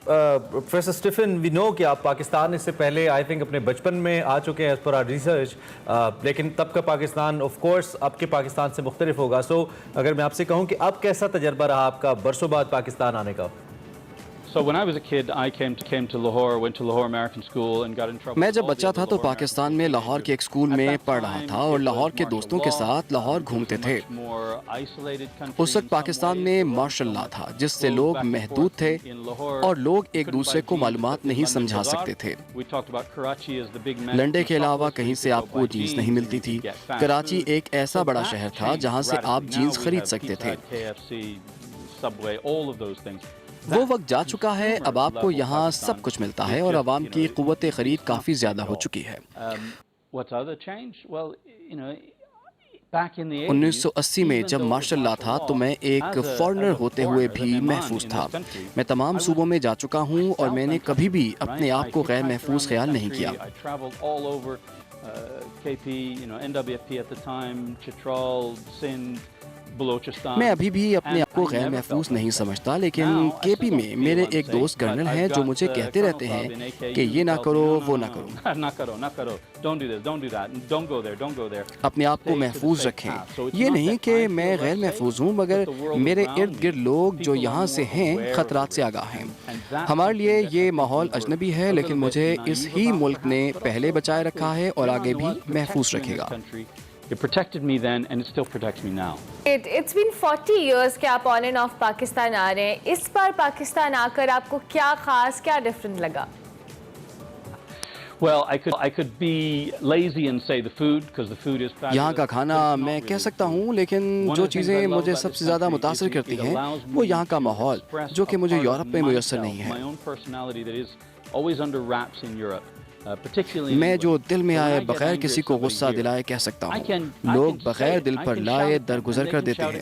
Speaker 2: प्रोफेसर स्टीफन, वी नो कि आप पाकिस्तान इससे पहले आई थिंक अपने बचपन में आ चुके हैं एज पर आर रिसर्च, लेकिन तब का पाकिस्तान ऑफ कोर्स अब के पाकिस्तान से मुख्तलिफ होगा. सो अगर मैं आपसे कहूँ कि अब कैसा तजर्बा रहा आपका बरसों बाद पाकिस्तान आने का?
Speaker 5: So when I was a kid, I came to Lahore, went to Lahore American School and got in trouble.
Speaker 4: मैं जब बच्चा था तो पाकिस्तान में लाहौर के एक स्कूल में पढ़ रहा था और लाहौर के दोस्तों के साथ लाहौर घूमते थे. उस वक्त पाकिस्तान में मार्शल लॉ था जिससे लोग महदूद थे और लोग एक दूसरे को मालूमात नहीं समझा सकते थे. लंडे के अलावा कहीं से आपको जीन्स नहीं मिलती थी. कराची एक ऐसा बड़ा शहर था जहाँ से आप जीन्स खरीद सकते थे. वो वक्त जा चुका है. अब आपको यहाँ सब कुछ मिलता है और आवाम की कुव्वत खरीद काफ़ी ज़्यादा हो चुकी है. 1980 में जब मार्शल लॉ था तो मैं एक फॉरेनर होते हुए भी महफूज था. मैं तमाम सूबों में जा चुका हूँ और मैंने कभी भी अपने आप को गैर महफूज ख्याल नहीं किया. मैं अभी भी अपने आप को गैर महफूज नहीं समझता, लेकिन केपी में मेरे एक दोस्त कर्नल हैं जो मुझे कहते रहते हैं कि ये ना करो, वो ना करो. अपने आप को महफूज रखें. ये नहीं कि मैं गैर महफूज हूँ, मगर मेरे इर्द गिर्द लोग जो यहाँ से हैं खतरात से आगाह हैं. हमारे लिए ये माहौल अजनबी है, लेकिन मुझे इस ही मुल्क ने पहले बचाए रखा है और आगे भी महफूज रखेगा.
Speaker 5: It protected me then and it still protects me now.
Speaker 1: It's been 40 years कि आप ऑन एंड ऑफ पाकिस्तान आ रहे हैं. इस बार पाकिस्तान आकर आपको क्या खास, क्या डिफरेंट लगा?
Speaker 5: Well, I could be lazy and say the food because the food is fabulous.
Speaker 4: यहाँ का खाना मैं कह सकता हूँ, लेकिन जो चीज़ें मुझे सबसे ज़्यादा मुतासर करती हैं वो यहाँ का माहौल, जो कि मुझे यूरोप में मुयस्सर नहीं है. मैं जो दिल में आए बगैर किसी को गुस्सा दिलाए कह सकता हूँ. लोग बगैर दिल पर लाए दरगुजर कर देते हैं.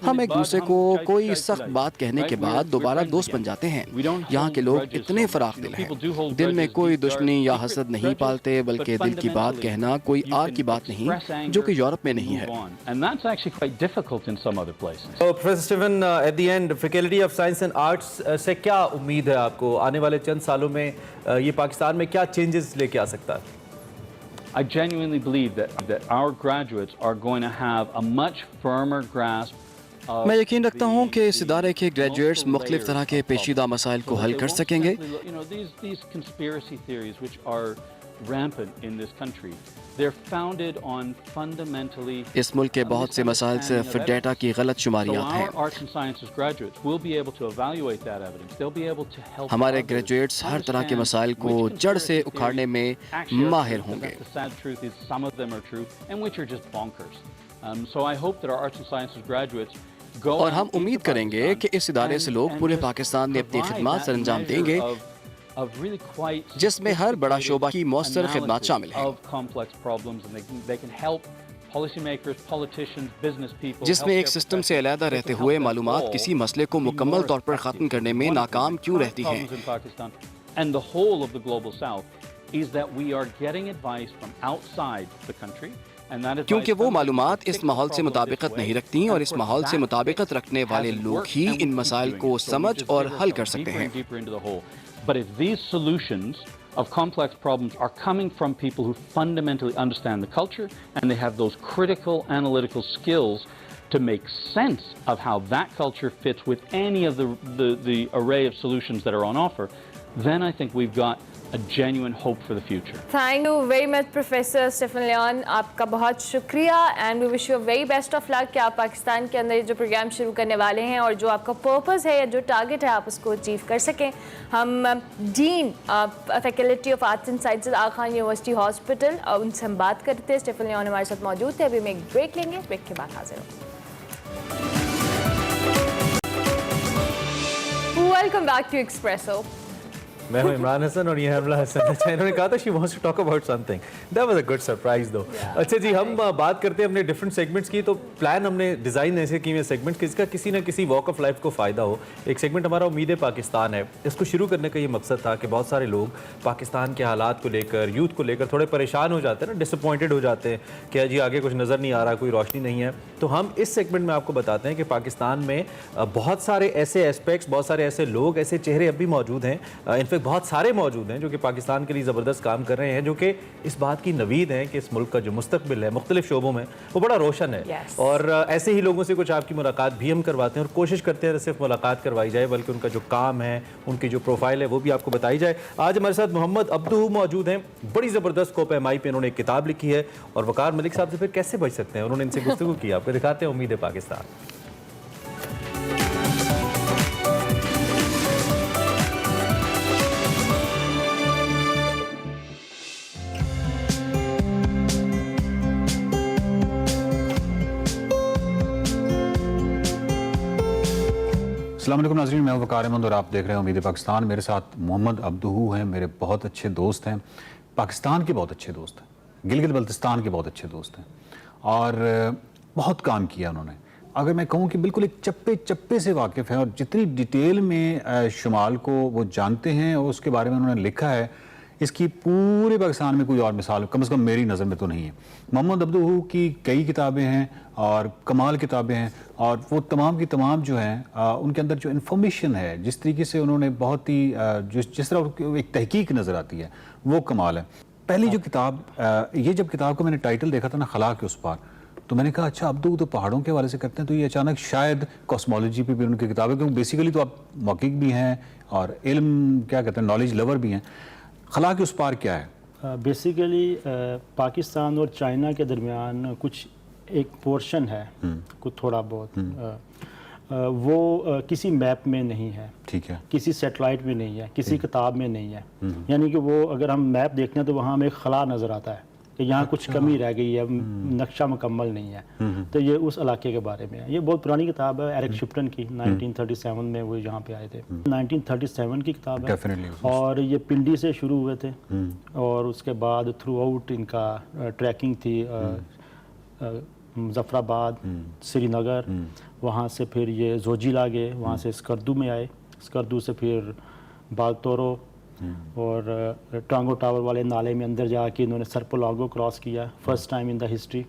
Speaker 4: हम एक दूसरे को कोई सख्त बात कहने के बाद दोबारा दोस्त बन जाते हैं. यहाँ के लोग इतने फराख दिल हैं. दिल में कोई दुश्मनी या हसद नहीं पालते, बल्कि दिल की बात कहना कोई आर की बात नहीं, जो कि यूरोप में नहीं है.
Speaker 2: Professor Stephen, at the end faculty of science and arts से क्या उम्मीद है आपको आने वाले चंद सालों में? ये पाकिस्तान में क्या चेंजेस लेके आ सकता है?
Speaker 5: I genuinely believe that our graduates are going to have a much firmer grasp of.
Speaker 4: मैं यकीन रखता हूँ कि इस इदारे के ग्रेजुएट्स मुख्तलिफ तरह के पेचीदा मसाइल को हल कर सकेंगे.
Speaker 5: These conspiracy theories which are rampant in this country, they're founded on fundamentally.
Speaker 4: इस मुल्क के बहुत से मसाइल सिर्फ डेटा की गलत शुमारियात हैं.
Speaker 5: Arts and sciences graduates will be able to evaluate that evidence. They'll be able to help.
Speaker 4: हमारे ग्रेजुएट्स हर तरह के मसाइल को जड़ से उखाड़ने में माहिर होंगे.
Speaker 5: The sad truth is some of them are true and which are just bonkers. So I hope that our arts and sciences graduates go.
Speaker 4: और हम उम्मीद करेंगे कि इस इदारे से लोग पूरे पाकिस्तान में अपनी खिदमत सर अंजाम देंगे, जिसमें हर बड़ा शोबा की मौसर खिदमत शामिल है, जिसमें एक सिस्टम से अलहदा रहते हुए मालूमात किसी मसले को मुकम्मल तौर पर ख़त्म करने में नाकाम क्यों रहती हैं. क्योंकि वो मालूमात इस माहौल से मुताबिकत नहीं रखती और इस माहौल से मुताबिकत रखने वाले लोग ही इन मसाइल को समझ और हल कर सकते हैं.
Speaker 5: But if these solutions of complex problems are coming from people who fundamentally understand the culture and they have those critical analytical skills to make sense of how that culture fits with any of the array of solutions that are on offer, then I think we've got a genuine hope for the future.
Speaker 1: Thank you very much, Professor Stephen Leon. आपका बहुत शुक्रिया and we wish you a very best of luck कि आप पाकिस्तान के अंदर जो programme शुरू करने वाले हैं और जो आपका पर्पस है या जो टारगेट है आप उसको अचीव कर सकें. हम dean faculty of arts and sciences Aga Khan university hospital उनसे हम बात करते हैं. स्टीफन लियोन हमारे साथ मौजूद थे. अभी हम एक ब्रेक लेंगे, ब्रेक के बाद हाजिर होंगे. Welcome back to Expresso.
Speaker 2: मैं हूं इमरान हसन और ये है अमला हसन। अच्छा, इन्होंने कहा था she wants to talk about something, that was a good surprise though. अच्छा जी, हम बात करते हैं अपने डिफरेंट सेगमेंट्स की। तो प्लान हमने डिज़ाइन ऐसे किए हैं सेगमेंट कि इसका किसी ना किसी वॉक ऑफ लाइफ को फ़ायदा हो। एक सेगमेंट हमारा उम्मीद पाकिस्तान है, इसको शुरू करने का ये मकसद था कि बहुत सारे लोग पाकिस्तान के हालात को लेकर, यूथ को लेकर थोड़े परेशान हो जाते हैं ना, डिसअपॉइंटेड हो जाते हैं कि जी आगे कुछ नज़र नहीं आ रहा, कोई रोशनी नहीं है। तो हम इस सेगमेंट में आपको बताते हैं कि पाकिस्तान में बहुत सारे ऐसे एस्पेक्ट्स, बहुत सारे ऐसे लोग, ऐसे चेहरे अब भी मौजूद हैं, इनफैक्ट बहुत सारे मौजूद हैं जो कि पाकिस्तान के लिए ज़बरदस्त काम कर रहे हैं, जो कि इस बात की नवीद हैं कि इस मुल्क का जो मुस्तकबिल है मुख्तलिफ शोबों में वो बड़ा रोशन है।
Speaker 1: Yes.
Speaker 2: और ऐसे ही लोगों से कुछ आपकी मुलाकात भी हम करवाते हैं और कोशिश करते हैं सिर्फ मुलाकात करवाई जाए बल्कि उनका जो काम है, उनकी जो प्रोफाइल है वो भी आपको बताई जाए। आज हमारे साथ मोहम्मद अब्दू मौजूद हैं, बड़ी ज़बरदस्त को पैमाई पे इन्होंने एक किताब लिखी है और वकार मलिक साहब से फिर कैसे बच सकते हैं, उन्होंने इनसे गुफ्तगू की। आपको दिखाते हैं उम्मीद है पाकिस्तान।
Speaker 6: अस्सलाम वालेकुम नाज़रीन, मैं वकार अहमद और आप देख रहे हैं उम्मीद पाकिस्तान। मेरे साथ मोहम्मद अब्दू हैं, मेरे बहुत अच्छे दोस्त हैं, पाकिस्तान के बहुत अच्छे दोस्त हैं, गिलगित बल्तिस्तान के बहुत अच्छे दोस्त हैं और बहुत काम किया उन्होंने। अगर मैं कहूँ कि बिल्कुल एक चप्पे चप्पे से वाकिफ़ है और जितनी डिटेल में शुमाल को वो जानते हैं और उसके बारे में उन्होंने लिखा है, इसकी पूरे पाकिस्तान में कोई और मिसाल कम से कम मेरी नज़र में तो नहीं है। मोहम्मद अब्दू की कई किताबें हैं और कमाल किताबें हैं और वो तमाम की तमाम जो हैं उनके अंदर जो इन्फॉर्मेशन है, जिस तरीके से उन्होंने बहुत ही जिस तरह एक तहकीक नज़र आती है वो कमाल है। पहली जो किताब ये जब किताब को मैंने टाइटल देखा था ना, खला के उस पार, तो मैंने कहा अच्छा अब्दू तो पहाड़ों के हवाले से करते हैं, तो ये अचानक शायद कॉस्मोलॉजी पे भी उनकी किताब है, क्योंकि बेसिकली तो आप मौक़िक़ भी हैं और इल्म क्या कहते हैं नॉलेज लवर भी हैं। खला के उस पार क्या है?
Speaker 7: बेसिकली पाकिस्तान और चाइना के दरमियान कुछ एक पोर्शन है, कुछ थोड़ा बहुत वो किसी मैप में नहीं है, ठीक है, किसी सैटेलाइट में नहीं है, किसी किताब में नहीं है। यानी कि वो अगर हम मैप देखते हैं तो वहाँ हमें खला नज़र आता है कि यहाँ कुछ कमी रह गई है, नक्शा मुकम्मल नहीं है। तो ये उस इलाके के बारे में है। ये बहुत पुरानी किताब है, एरिक शिप्टन की, 1937 में वो यहाँ पे आए थे। 1937 की किताब है और ये पिंडी से शुरू हुए थे और उसके बाद थ्रू आउट इनका ट्रैकिंग थी, मुजफ्फराबाद, श्रीनगर, वहाँ से फिर ये जोजिला गए, वहाँ से स्कर्दू में आए, स्कर्दू से फिर बालतोरो और टांगो टावर वाले नाले में अंदर जाके इन्होंने सरपोलागो क्रॉस किया, first time in the history.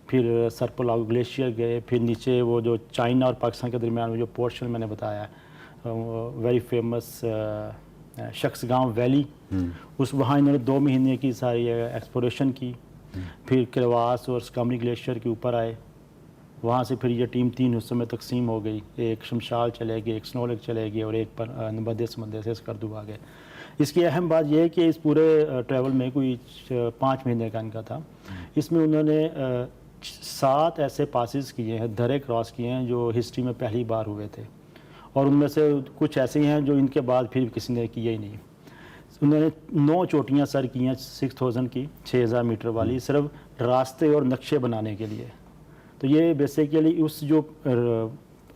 Speaker 7: फिर सरपोलागो ग्लेशियर गए, फिर नीचे वो जो चाइना और पाकिस्तान के दरमियान में जो पोर्शन मैंने बताया, वेरी फेमस शख्स गांव वैली, उस वहाँ इन्होंने 2 महीने की सारी एक्सप्लोरेशन की। फिर किरवास और स्कामनी ग्लेशियर के ऊपर आए, वहाँ से फिर ये टीम 3 हिस्सों में तकसीम हो गई, एक शमशाल चले गए, एक स्नोलेक चले गए और एक पर नबदे समंदर से स्कर्दू आ गए। इसकी अहम बात यह है कि इस पूरे ट्रैवल में कोई 5 महीने का इनका था। इसमें उन्होंने 7 ऐसे पासेस किए हैं, दरे क्रॉस किए हैं जो हिस्ट्री में पहली बार हुए थे और उनमें से कुछ ऐसे हैं जो इनके बाद फिर किसी ने किए ही नहीं। उन्होंने 9 चोटियाँ सर की हैं 6000 की, 6000 मीटर वाली, सिर्फ रास्ते और नक्शे बनाने के लिए। तो ये बेसिकली उस जो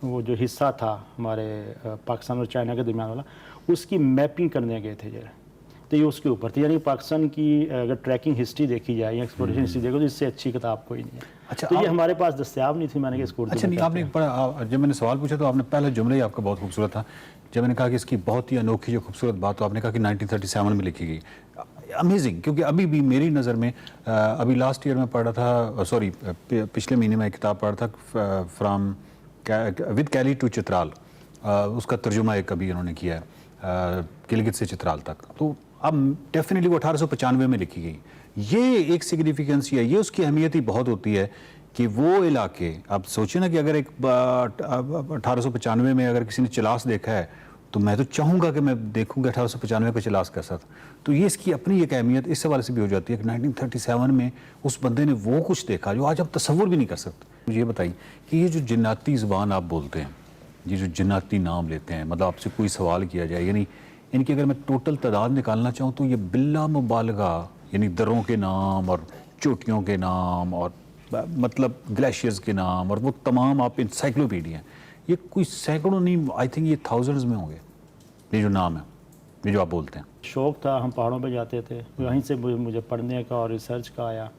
Speaker 7: वो जो हिस्सा था हमारे पाकिस्तान और चाइना के दरमियान वाला, उसकी मैपिंग करने गए थे ये। तो ये उसके ऊपर थी, यानी पाकिस्तान की अगर ट्रैकिंग हिस्ट्री देखी जाए या एक्सप्लोरेशन हिस्ट्री देखो तो इससे अच्छी किताब कोई नहीं है। अच्छा, तो ये हमारे पास दस्तयाब नहीं थी, मैंने कि इसको
Speaker 6: अच्छा नहीं, आपने जब मैंने सवाल पूछा तो आपने पहला जुमला ही आपका बहुत खूबसूरत था। जब मैंने कहा कि इसकी बहुत ही अनोखी जो खूबसूरत बात, तो आपने कहा कि 1937 में लिखी गई। अमेजिंग, क्योंकि अभी भी मेरी नज़र में अभी लास्ट ईयर में पढ़ रहा था, सॉरी पिछले महीने में एक किताब पढ़ रहा था, from with Kelly to Chitral, उसका तर्जुमा एक अभी उन्होंने किया है गिलगित से चित्राल तक। तो अब डेफिनेटली वो 1895 में लिखी गई। ये एक सिग्निफिकेंस है, ये उसकी अहमियत ही बहुत होती है कि वो इलाके, आप सोचिए ना कि अगर एक 1895 में अगर किसी ने चिलास देखा है तो मैं तो चाहूँगा कि मैं देखूँगा 1895 का चिलास कैसा था। तो ये इसकी अपनी एक अहमियत इस हवाले से भी हो जाती है कि 1937 में उस बंदे ने वो कुछ देखा जो आज आप तसव्वुर भी नहीं कर सकते। मुझे ये बताइए कि ये जो जिन्नाती ज़ुबान आप बोलते हैं, ये जो जिन्नाती नाम लेते हैं, मतलब आपसे कोई सवाल किया जाए, यानी इनकी अगर मैं टोटल तादाद निकालना चाहूँ तो ये बिल्ला मुबालगा, यानी दरों के नाम और चोटियों के नाम और मतलब ग्लेशियर्स के नाम और वो तमाम आप इंसाइक्लोपीडिया, ये कोई सैकड़ों नहीं, आई थिंक ये थाउजेंड्स में होंगे ये जो नाम है। ये जो आप बोलते हैं?
Speaker 7: शौक़ था, हम पहाड़ों पे जाते थे, वहीं से मुझे पढ़ने का और रिसर्च का आया।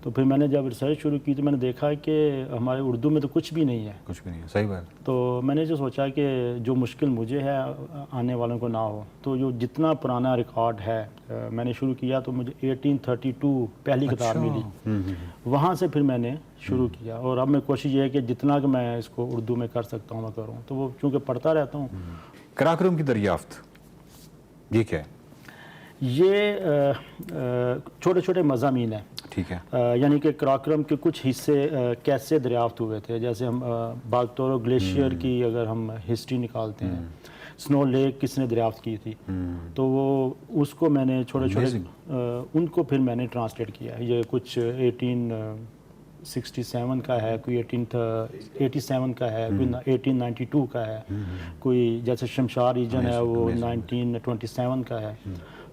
Speaker 7: तो फिर मैंने जब रिसर्च शुरू की तो मैंने देखा कि हमारे उर्दू में तो कुछ भी नहीं है।
Speaker 6: कुछ भी नहीं है, सही बात।
Speaker 7: तो मैंने जो सोचा कि जो मुश्किल मुझे है आने वालों को ना हो, तो जो जितना पुराना रिकॉर्ड है मैंने शुरू किया तो मुझे 1832 पहली किताब मिली। वहाँ से फिर मैंने शुरू किया और अब मैं कोशिश ये है कि जितना कि मैं इसको उर्दू में कर सकता हूँ मैं करूँ। तो वो चूँकि पढ़ता रहता हूँ।
Speaker 6: कराक्रम की दरियाफ्त ये क्या है?
Speaker 7: ये छोटे छोटे मज़ामीन हैं।
Speaker 6: ठीक है।
Speaker 7: यानी कि कराक्रम के कुछ हिस्से कैसे दरियाफ्त हुए थे, जैसे हम बागतोरो ग्लेशियर की अगर हम हिस्ट्री निकालते हैं, स्नो लेक किसने दरियाफ्त की थी, तो वो उसको मैंने छोटे छोटे उनको फिर मैंने ट्रांसलेट किया। ये कुछ 1867 का है, कोई 1887 का है, कोई 1892 का है, कोई जैसे शमशार रीजन है वो 1927 का है।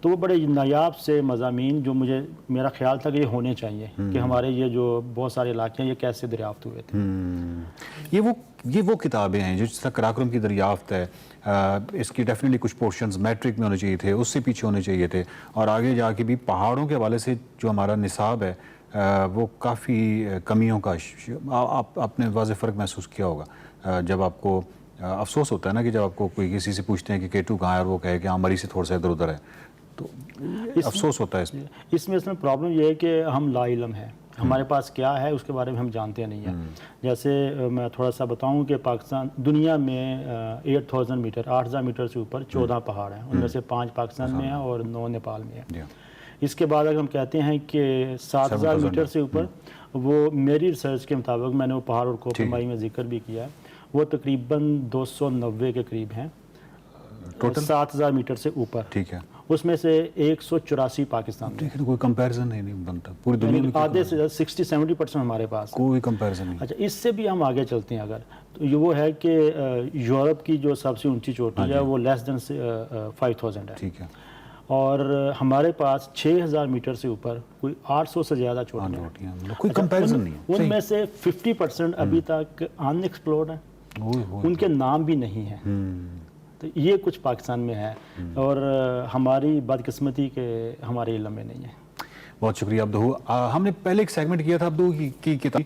Speaker 7: तो वो बड़े नायाब से मज़ामीन जो मुझे मेरा ख्याल था कि ये होने चाहिए कि हमारे ये जो बहुत सारे इलाके हैं ये कैसे दरियाफ्त हुए थे।
Speaker 6: ये वो किताबें हैं जो जिस तरह कराक्रम की दरियाफ्त है, इसकी डेफिनेटली कुछ पोर्शंस मैट्रिक में होने चाहिए थे, उससे पीछे होने चाहिए थे, और आगे जाके भी पहाड़ों के हवाले से जो हमारा निसाब है वो काफ़ी कमियों का आपने वाज़ेह फ़र्क महसूस किया होगा जब आपको अफसोस होता है ना कि जब आपको कोई किसी से पूछते हैं कि केटू कहाँ है और वो कहे कि हाँ मरी से थोड़ा सा इधर उधर है, तो अफसोस होता है
Speaker 7: इसमें प्रॉब्लम ये है कि हम लाइलम हैं, हमारे पास क्या है उसके बारे में हम जानते नहीं हैं। जैसे मैं थोड़ा सा बताऊं कि पाकिस्तान दुनिया में 8000 मीटर 8000 मीटर से ऊपर 14 पहाड़ हैं, उनमें से 5 पाकिस्तान में हैं और 9 नेपाल में है। इसके बाद अगर हम कहते हैं कि 7000 मीटर से ऊपर, वो मेरी रिसर्च के मुताबिक, मैंने वो पहाड़ और कोपरमाई में जिक्र भी किया है, वो तकरीबन 290 के करीब हैं टोटल 7000 मीटर से ऊपर।
Speaker 6: ठीक है।
Speaker 7: उसमें से 184 पाकिस्तान में।
Speaker 6: लेकिन कोई कंपैरिजन नहीं बनता पूरी दुनिया में।
Speaker 7: आधे से 60-70% हमारे पास
Speaker 6: कोई कंपैरिजन नहीं।
Speaker 7: अच्छा, इससे भी हम आगे चलते हैं अगर, तो ये वो है कि यूरोप की जो सबसे ऊंची चोटी है वो लेस देन 5000 है। ठीक है। और हमारे पास 6000 मीटर से ऊपर कोई 800 से ज़्यादा चोटियाँ,
Speaker 6: कोई कंपैरिजन नहीं है।
Speaker 7: उनमें से 50% अभी तक अनएक्सप्लोर्ड हैं, उनके नाम भी नहीं हैं। तो ये कुछ पाकिस्तान में है और हमारी बदकिस्मती के हमारे इल्म में नहीं है।
Speaker 6: बहुत शुक्रिया अब्दू। हमने पहले एक सेगमेंट किया था अब्दू की किताब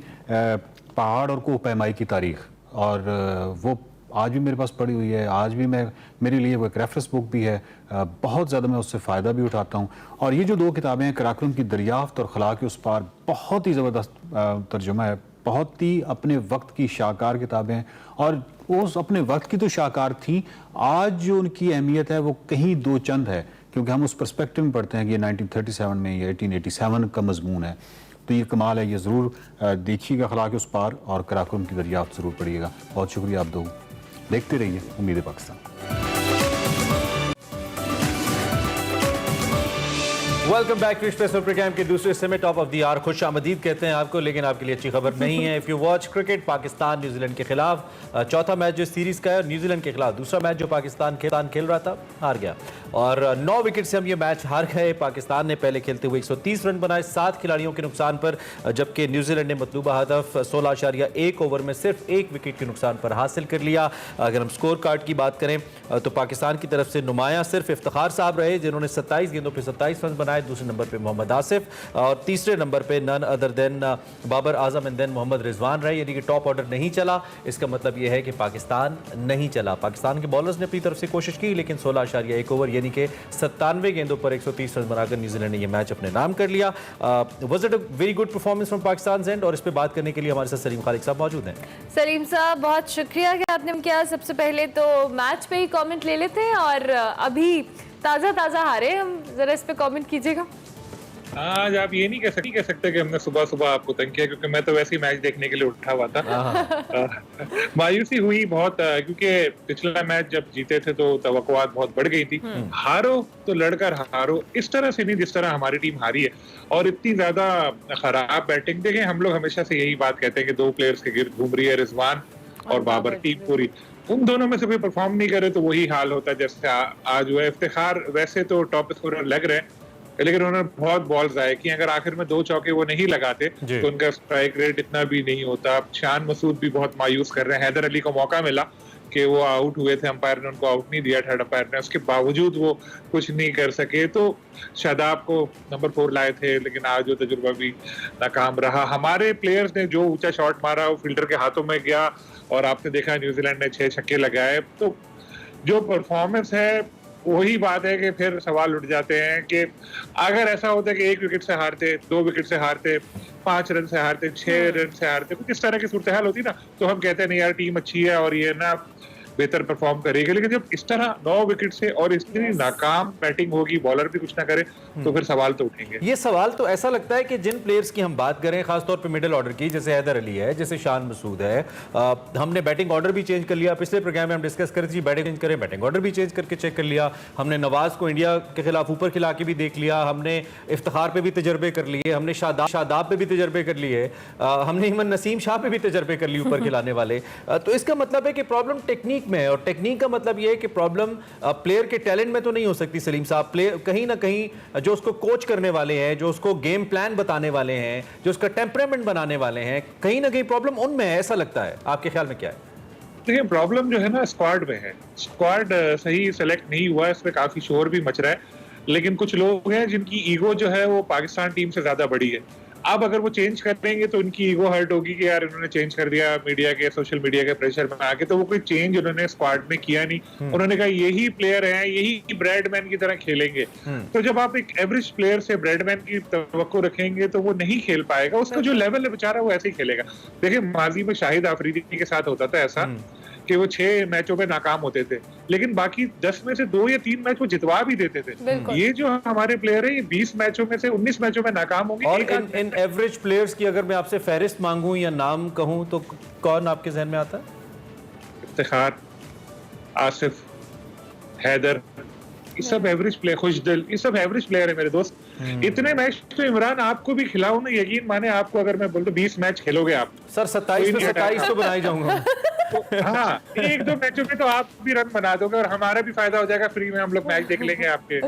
Speaker 6: पहाड़ और कोह-पैमाई की तारीख, और वो आज भी मेरे पास पड़ी हुई है। आज भी मेरे लिए वो एक रेफरेंस बुक भी है, बहुत ज़्यादा मैं उससे फ़ायदा भी उठाता हूँ। और ये जो 2 किताबें हैं, कराक्रम की दरियाफ्त और खला के उस पार, बहुत ही ज़बरदस्त तर्जुमा है, बहुत ही अपने वक्त की शाहकार किताबें हैं, और उस अपने वक्त की तो शाहकार थी, आज जो उनकी अहमियत है वो कहीं दो चंद है, क्योंकि हम उस पर्सपेक्टिव में पढ़ते हैं कि ये 1937 में, ये 1887 का मजमून है। तो ये कमाल है, ये ज़रूर देखिएगा खला के उस पार और कराक्रम की दरियाफ्त ज़रूर पढ़िएगा। बहुत शुक्रिया आप दो, देखते रहिए उम्मीद Pakistan.
Speaker 2: Welcome back to special program के दूसरे हिस्से में टॉप ऑफ द आवर खुश आमदीद कहते हैं आपको, लेकिन आपके लिए अच्छी खबर नहीं है। If you watch cricket, Pakistan New Zealand के खिलाफ चौथा मैच जो सीरीज़ का है, और न्यूजीलैंड के खिलाफ दूसरा मैच जो पाकिस्तान खेल रहा था, हार गया और 9 विकेट से हम ये मैच हार गए। पाकिस्तान ने पहले खेलते हुए 130 रन बनाए 7 खिलाड़ियों के नुकसान पर, जबकि न्यूजीलैंड ने मतलूबा हदफ 16.1 ओवर में सिर्फ 1 विकेट के नुकसान पर हासिल कर लिया। अगर हम स्कोर कार्ड की बात करें तो पाकिस्तान की तरफ से नुमाया सिर्फ इफ्तिखार साहब रहे, जिन्होंने 27 गेंदों पर 27 रन बनाए। दूसरे नंबर पे मोहम्मद आसिफ और तीसरे नंबर पे none other than Babar Azam and then Mohammad Rizwan रहे, यानी कि टॉप ऑर्डर नहीं चला। इसका मतलब यह है कि पाकिस्तान नहीं चला। पाकिस्तान के बॉलर्स ने अपनी तरफ से कोशिश की, लेकिन 16.1 ओवर यानी कि 97 गेंदों पर 130 रन बनाकर न्यूजीलैंड ने यह मैच अपने नाम कर लिया। Was it a very good performance from Pakistan and, और इस पर बात करने के लिए हमारे साथ सलीम खालिक साहब मौजूद हैं।
Speaker 1: सलीम साहब, बहुत शुक्रिया कि आपने किया। सबसे पहले तो मैच पे ही कमेंट ले लेते हैं, और अभी ताज़ा हारे, हम ज़रा इस पे कमेंट कीजिएगा।
Speaker 8: आज आप ये नहीं कह सकते कि हमने सुबह सुबह आपको तंग किया, क्योंकि मैं तो वैसे ही मैच देखने के लिए उठा हुआ था। मायूसी हुई बहुत, क्योंकि पिछला मैच जब जीते थे तो तवक्कुआत बहुत बढ़ गई थी। हारो तो लड़कर हारो, इस तरह से नहीं जिस तरह हमारी टीम हारी है, और इतनी ज्यादा खराब बैटिंग। देखें, हम लोग हमेशा से यही बात कहते हैं कि 2 प्लेयर्स के गिर्द घूम रही है, रिजवान और बाबर, टीम पूरी। उन दोनों में से कोई परफॉर्म नहीं करे तो वही हाल होता है जैसे आज हुआ। इफ्तिखार वैसे तो टॉप स्कोरर लग रहे हैं, लेकिन उन्होंने बहुत बॉल ज़ाया की। अगर आखिर में 2 चौके वो नहीं लगाते तो उनका स्ट्राइक रेट इतना भी नहीं होता। शान मसूद भी बहुत मायूस कर रहे हैं। हैदर अली को मौका मिला कि वो आउट हुए थे, अंपायर ने उनको आउट नहीं दिया थर्ड अंपायर ने, उसके बावजूद वो कुछ नहीं कर सके। तो शादाब को नंबर 4 लाए थे, लेकिन आज वो तजुर्बा भी नाकाम रहा। हमारे प्लेयर्स ने जो ऊंचा शॉट मारा वो फील्डर के हाथों में गया, और आपने देखा न्यूजीलैंड ने 6 छक्के लगाए। तो जो परफॉर्मेंस है वही बात है कि फिर सवाल उठ जाते हैं कि अगर ऐसा होता है कि 1 विकेट से हारते, 2 विकेट से हारते, 5 रन से हारते, 6 रन से हारते, कुछ इस तरह की सूरत हाल होती ना, तो हम कहते हैं नहीं यार टीम अच्छी है और ये ना बेहतर परफॉर्म करेगी। लेकिन जब इस तरह 9 विकेट से और इतनी नाकाम बैटिंग होगी, बॉलर भी कुछ ना करे, तो फिर सवाल तो उठेंगे।
Speaker 2: ये सवाल तो ऐसा लगता है कि जिन प्लेयर्स की हम बात करें, खासतौर पे मिडिल ऑर्डर की, जैसे हैदर अली है, जैसे शान मसूद है, हमने बैटिंग ऑर्डर भी चेंज कर लिया। पिछले प्रोग्राम में हम डिस्कस कर रहे थे बैटिंग चेंज करें, बैटिंग ऑर्डर भी चेंज करके चेक कर लिया। हमने नवाज को इंडिया के खिलाफ ऊपर खिला के भी देख लिया, हमने इफ्तिखार पे भी तजर्बे कर लिए, हमने शादाब पे भी तजर्बे कर लिए, हमने इमन नसीम शाह पे भी तजर्बे कर लिए ऊपर खिलाने वाले। तो इसका मतलब है कि प्रॉब्लम टेक्निक में है, और टेक्निक का मतलब ये है कि प्रॉब्लम प्लेयर के टैलेंट में तो नहीं हो सकती सलीम साहब। प्लेयर कहीं ना कहीं जो उसको कोच करने वाले हैं, जो उसको गेम प्लान बताने वाले हैं, जो उसका टेम्परामेंट बनाने वाले हैं, कहीं ना कहीं प्रॉब्लम उनमें है, ऐसा लगता है। आपके ख्याल में क्या है?
Speaker 8: देखिए प्रॉब्लम जो है ना स्क्वाड में है। स्क्वाड सही सेलेक्ट नहीं हुआ है, इस पे काफी शोर भी मच रहा है, लेकिन कुछ लोग हैं जिनकी ईगो जो है वो पाकिस्तान टीम से ज्यादा बड़ी है। अब अगर वो चेंज करेंगे तो उनकी ईगो हर्ट होगी कि यार इन्होंने चेंज कर दिया मीडिया के, सोशल मीडिया के प्रेशर में आके, तो वो कोई चेंज उन्होंने स्क्वाड में किया नहीं। उन्होंने कहा यही प्लेयर हैं, यही ब्रेडमैन की तरह खेलेंगे। तो जब आप एक एवरेज प्लेयर से ब्रेडमैन की तवक्को रखेंगे तो वो नहीं खेल पाएगा, उसका जो लेवल है बेचारा वो ऐसे ही खेलेगा। देखिए माजी में शाहिद आफरीदी के साथ होता था ऐसा कि वो 6 मैचों में नाकाम होते थे, लेकिन बाकी 10 में से 2 या 3 मैच वो जितवा भी देते थे। ये जो हमारे प्लेयर है, ये 20 मैचों में से 19 मैचों में नाकाम होंगे।
Speaker 2: और इन एवरेज प्लेयर्स की अगर मैं आपसे फहरिस्त मांगूं या नाम कहूं तो कौन आपके जहन में आता है?
Speaker 8: इफ्तिखार, आसिफ, हैदर, ये सब एवरेज प्लेयर, खुशदिल, ये सब एवरेज प्लेयर है मेरे दोस्त। इतने मैच तो इमरान आपको भी खिलाऊं ना, यकीन माने आपको अगर मैं बोलूं 20 मैच खेलोगे आप
Speaker 2: सर, 27 में 27 तो बनाई जाऊंगा।
Speaker 8: हाँ, 1-2 मैचों में तो आप भी रन बना दोगे और हमारा भी फायदा हो जाएगा, फ्री में हम लोग मैच देख लेंगे आपके।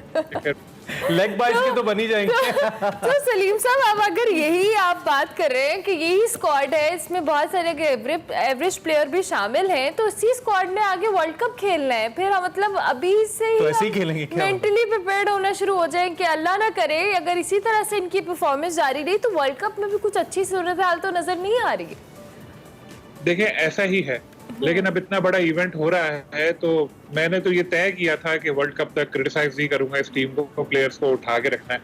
Speaker 2: लेग बाइज के तो बनी जाएंगे।
Speaker 1: तो सलीम साहब, अब अगर यही आप बात कर रहे हैं कि यही स्क्वाड है, इसमें बहुत सारे एवरेज प्लेयर भी शामिल हैं, तो इसी स्क्वाड ने आगे वर्ल्ड कप खेलना है, फिर हम मतलब अभी से
Speaker 2: तो ऐसे ही खेलेंगे क्या?
Speaker 1: मेंटली प्रिपेयर्ड होना शुरू हो जाए कि अल्लाह ना करे अगर इसी तरह से इनकी परफॉर्मेंस जारी रही तो वर्ल्ड कप में भी कुछ अच्छी सूरत हाल तो नजर नहीं आ रही।
Speaker 8: देखिए ऐसा ही है, लेकिन अब इतना बड़ा इवेंट हो रहा है तो मैंने तो ये तय किया था कि वर्ल्ड कप तक क्रिटिसाइज नहीं करूंगा इस टीम को, प्लेयर्स को उठा के रखना है।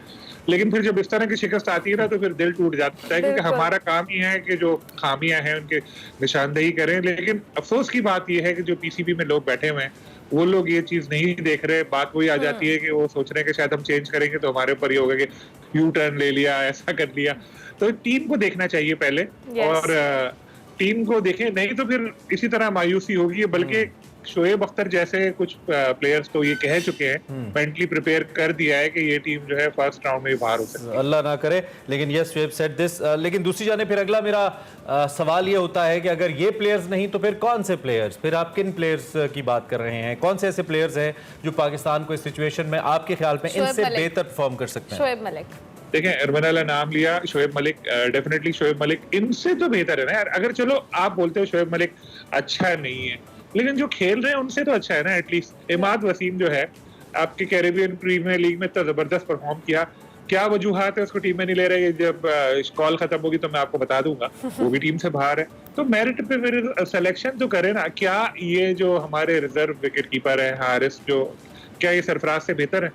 Speaker 8: लेकिन फिर जब इस तरह की शिकस्त आती है ना तो फिर दिल टूट जाता है, क्योंकि हमारा काम ही है कि जो खामियां हैं उनके निशानदेही करें। लेकिन अफसोस की बात यह है कि जो पीसीबी में लोग बैठे हुए हैं वो लोग ये चीज नहीं देख रहे। बात वही आ जाती है कि वो सोच रहे हैं कि शायद हम चेंज करेंगे तो हमारे ऊपर ये होगा कि यू टर्न ले लिया, ऐसा कर लिया। तो टीम को देखना चाहिए पहले, और टीम को देखें, नहीं तो फिर इसी तरह मायूसी होगी। बल्कि शोएब अख्तर जैसे कुछ प्लेयर्स तो ये कह चुके हैं, मेंटली प्रिपेयर कर दिया है कि ये टीम जो है फर्स्ट राउंड में बाहर हो सकती है।
Speaker 2: अल्लाह ना करे, लेकिन यस शोएब सेड दिस। लेकिन दूसरी जाने फिर अगला मेरा सवाल ये होता है कि अगर ये प्लेयर्स नहीं तो फिर कौन से प्लेयर्स, फिर आप किन प्लेयर्स की बात कर रहे हैं? कौन से ऐसे प्लेयर्स हैं जो पाकिस्तान को इस सिचुएशन में आपके ख्याल में इनसे बेहतर परफॉर्म कर सकते हैं?
Speaker 1: शोएब मलिक,
Speaker 8: देखें अरमान नाम लिया, शोएब मलिक, डेफिनेटली शोएब मलिक इनसे तो बेहतर है ना यार। अगर चलो आप बोलते हो शोएब मलिक अच्छा नहीं है, लेकिन जो खेल रहे हैं उनसे तो अच्छा है ना एटलीस्ट। इमाद वसीम जो है आपके कैरेबियन प्रीमियर लीग में इतना जबरदस्त परफॉर्म किया, क्या वजूहात है उसको टीम में नहीं ले रहे? जब कॉल खत्म होगी तो मैं आपको बता दूंगा, वो भी टीम से बाहर है। तो मेरिट पे मेरे सिलेक्शन तो करे ना। क्या ये जो हमारे रिजर्व विकेट कीपर है हारिस, जो क्या ये सरफराज से बेहतर है?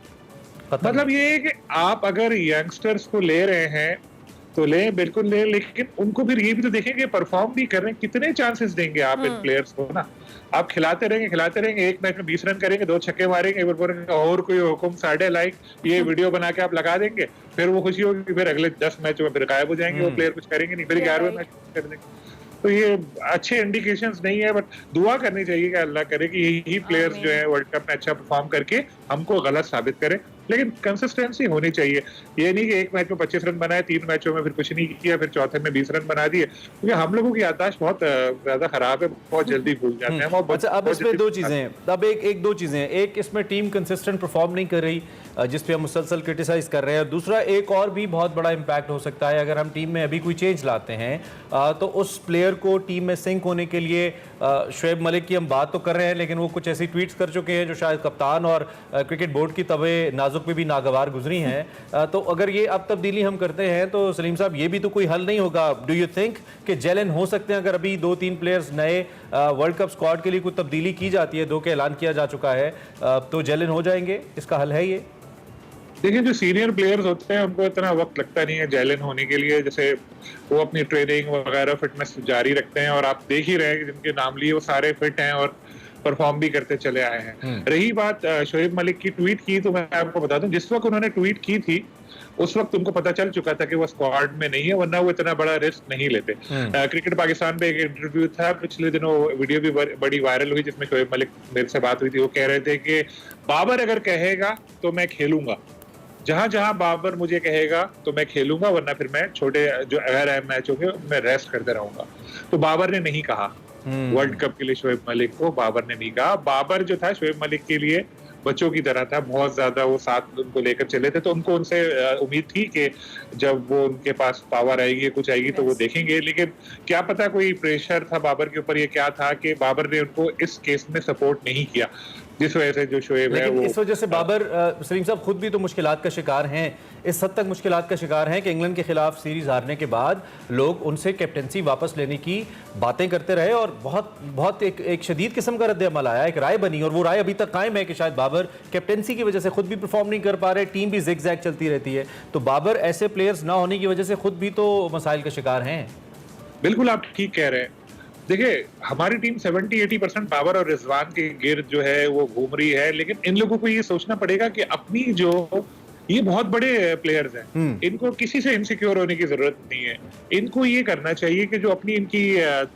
Speaker 8: मतलब ये है कि आप अगर यंगस्टर्स को ले रहे हैं तो लें, बिल्कुल लें, लेकिन उनको फिर ये भी तो देखेंगे परफॉर्म भी कर रहे हैं। कितने चांसेस देंगे आप इन प्लेयर्स को ना? आप खिलाते रहेंगे, एक मैच में 20 रन करेंगे, 2 छक्के मारेंगे, और कोई हुक्म साढ़े लाइक ये वीडियो बना के आप लगा देंगे, फिर वो खुशी होगी, फिर अगले 10 मैचों में फिर गायब हो जाएंगे, वो प्लेयर कुछ करेंगे नहीं, फिर 11वें मैच कर देंगे। तो ये अच्छे इंडिकेशंस नहीं है, बट दुआ करनी चाहिए कि अल्लाह करे कि यही प्लेयर्स जो है वर्ल्ड कप में अच्छा परफॉर्म करके हमको गलत साबित करें। लेकिन कंसिस्टेंसी होनी चाहिए। ये नहीं कि एक मैच में 25 रन बनाए, 3 मैचों में फिर कुछ नहीं किया, फिर चौथे में 20 रन बना दिए, क्योंकि हम लोगों की याददाश्त बहुत ज्यादा खराब है, बहुत जल्दी भूल जाते हैं हम।
Speaker 2: अच्छा, अब इसमें दो चीजें हैं, अब एक दो चीजें हैं। एक, इसमें टीम कंसिस्टेंट परफॉर्म नहीं कर रही, जिस पे हम मुसलसल क्रिटिसाइज कर रहे हैं। दूसरा, एक और भी बहुत बड़ा इम्पैक्ट हो सकता है, अगर हम टीम में अभी कोई चेंज लाते हैं तो उस प्लेयर को टीम में सिंक होने के लिए, शोएब मलिक की हम बात तो कर रहे हैं, लेकिन वो कुछ ऐसी ट्वीट्स कर चुके हैं जो शायद कप्तान और क्रिकेट बोर्ड की तवे नाजुक पे भी नागवार गुजरी हैं। तो अगर ये अब तब्दीली हम करते हैं तो सलीम साहब, ये भी तो कोई हल नहीं होगा। डू यू थिंक कि जेलन हो सकते हैं? अगर अभी 2-3 प्लेयर्स नए वर्ल्ड कप स्क्वाड के लिए कोई तब्दीली की जाती है, 2 का ऐलान किया जा चुका है, तो जेलन हो जाएंगे? इसका हल है ये?
Speaker 8: देखिए, जो सीनियर प्लेयर्स होते हैं उनको इतना वक्त लगता नहीं है जेलन होने के लिए, जैसे वो अपनी ट्रेनिंग वगैरह फिटनेस जारी रखते हैं, और आप देख ही रहे हैं कि जिनके नाम लिए वो सारे फिट हैं और परफॉर्म भी करते चले आए हैं। रही बात शोएब मलिक की ट्वीट की, तो मैं आपको बता दूं, जिस वक्त उन्होंने ट्वीट की थी उस वक्त उनको पता चल चुका था कि वो स्क्वाड में नहीं है, वरना वो इतना बड़ा रिस्क नहीं लेते। क्रिकेट पाकिस्तान पे एक इंटरव्यू था पिछले दिनों, वीडियो भी बड़ी वायरल हुई, जिसमें शोएब मलिक मेरे से बात हुई थी। वो कह रहे थे कि बाबर अगर कहेगा तो मैं खेलूंगा, जहां जहां बाबर मुझे कहेगा तो मैं खेलूंगा, वरना फिर मैं छोटे जो गैर अहम मैच होंगे मैं रेस्ट करते रहूंगा। तो बाबर ने नहीं कहा वर्ल्ड कप के लिए शोएब मलिक को, बाबर ने नहीं कहा। बाबर जो था शोएब मलिक के लिए बच्चों की तरह था, बहुत ज्यादा वो साथ उनको लेकर चले थे, तो उनको उनसे उम्मीद थी कि जब वो उनके पास पावर आएगी, कुछ आएगी तो वो देखेंगे। लेकिन क्या पता कोई प्रेशर था बाबर के ऊपर, ये क्या था कि बाबर ने उनको इस केस में सपोर्ट नहीं किया, जिस वजह से जो शोएब है वो,
Speaker 2: इस वजह से बाबर, सलीम साहब, खुद भी तो मुश्किलात का शिकार हैं, इस हद तक मुश्किलात का शिकार हैं कि इंग्लैंड के खिलाफ सीरीज हारने के बाद लोग उनसे कैप्टनसी वापस लेने की बातें करते रहे, और बहुत एक शदीद किस्म का रद्द अमल आया, एक राय बनी, और वो राय अभी तक कायम है कि शायद बाबर कैप्टनसी की वजह से खुद भी परफॉर्म नहीं कर पा रहे, टीम भी जिग-जैग चलती रहती है। तो बाबर ऐसे प्लेयर्स ना होने की वजह से खुद भी तो मसाइल का शिकार हैं।
Speaker 8: बिल्कुल आप ठीक कह रहे हैं। देखिए, हमारी टीम 70-80% बाबर और रिजवान के गिर्द जो है वो घूम रही है, लेकिन इन लोगों को ये सोचना पड़ेगा कि अपनी जो, ये बहुत बड़े प्लेयर्स हैं, इनको किसी से इनसिक्योर होने की जरूरत नहीं है। इनको ये करना चाहिए कि जो अपनी इनकी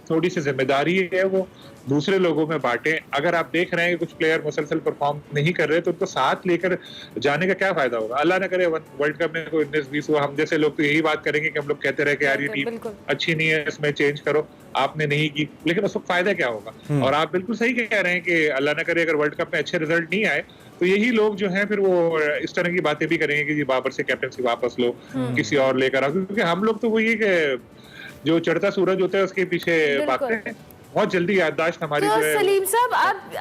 Speaker 8: थोड़ी सी जिम्मेदारी है वो दूसरे लोगों में बांटे। अगर आप देख रहे हैं कि कुछ प्लेयर मुसलसल परफॉर्म नहीं कर रहे, तो उनको साथ लेकर जाने का क्या फायदा होगा? अल्लाह न करे वर्ल्ड कप में कोई 19-20 हुआ, हम जैसे लोग तो यही बात करेंगे कि हम लोग कहते रहे कि यार ये टीम अच्छी नहीं है, इसमें चेंज करो, आपने नहीं की, लेकिन उसको फायदा क्या होगा? और आप बिल्कुल सही कह रहे हैं कि अल्लाह न करे अगर वर्ल्ड कप में अच्छे रिजल्ट नहीं आए, तो यही लोग जो हैं फिर वो इस तरह की बातें भी करेंगे कि जी बाबर से कैप्टनसी वापस लो, किसी और लेकर आओ, क्योंकि हम लोग तो वही कि जो चढ़ता सूरज होता है उसके पीछे भागते हैं, बहुत जल्दी याददाश्त हमारी
Speaker 1: तो
Speaker 8: जो है।
Speaker 1: सलीम साहब,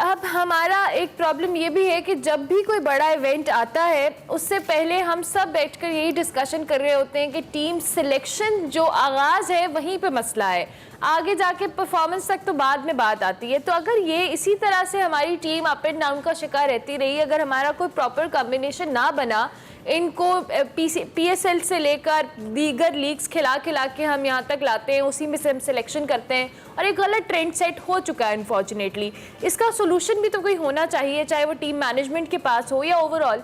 Speaker 1: अब हमारा एक प्रॉब्लम ये भी है कि जब भी कोई बड़ा इवेंट आता है उससे पहले हम सब बैठकर यही डिस्कशन कर रहे होते हैं कि टीम सिलेक्शन जो आगाज है वहीं पे मसला है, आगे जाके परफॉर्मेंस तक तो बाद में बात आती है। तो अगर ये इसी तरह से हमारी टीम अप एंड डाउन का शिकार रहती रही, अगर हमारा कोई प्रॉपर कॉम्बिनेशन ना बना, इनको PSL से लेकर दीगर लीग्स खिला के हम यहाँ तक लाते हैं, उसी में से हम सिलेक्शन करते हैं, और एक गलत ट्रेंड सेट हो चुका है अनफॉर्चुनेटली। इसका सोल्यूशन भी तो कोई होना चाहिए, चाहे वो टीम मैनेजमेंट के पास हो या ओवरऑल।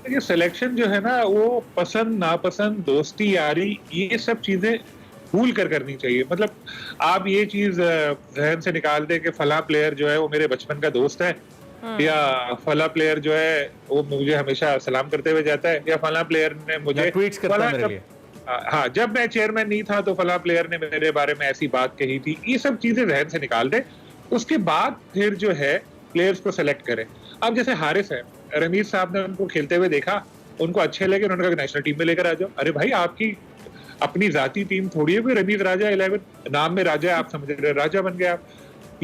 Speaker 8: देखिए, सिलेक्शन जो है ना वो पसंद नापसंद, दोस्ती यारी, ये सब चीजें भूल कर करनी चाहिए। मतलब आप ये चीज जहन से निकाल दे कि फला प्लेयर जो है वो मेरे बचपन का दोस्त है, या फला प्लेयर जो है वो मुझे हमेशा सलाम करते हुए जाता है, या फला प्लेयर ने मुझे
Speaker 2: ट्वीट्स करता है मेरे लिए,
Speaker 8: हाँ, जब मैं चेयरमैन नहीं था तो फला प्लेयर ने मेरे बारे में ऐसी बात कही थी। ये सब चीजें जहन से निकाल दे, उसके बाद फिर जो है प्लेयर्स को सेलेक्ट करें। अब जैसे हारिस है, रमीज साहब ने उनको खेलते हुए देखा, उनको अच्छे लगे, उन्होंने कहा नेशनल टीम में लेकर आ जाओ। अरे भाई, आपकी अपनी जाती टीम थोड़ी है कोई रमीज राजा 11, नाम में राजा है, आप समझ रहे, राजा बन गए आप।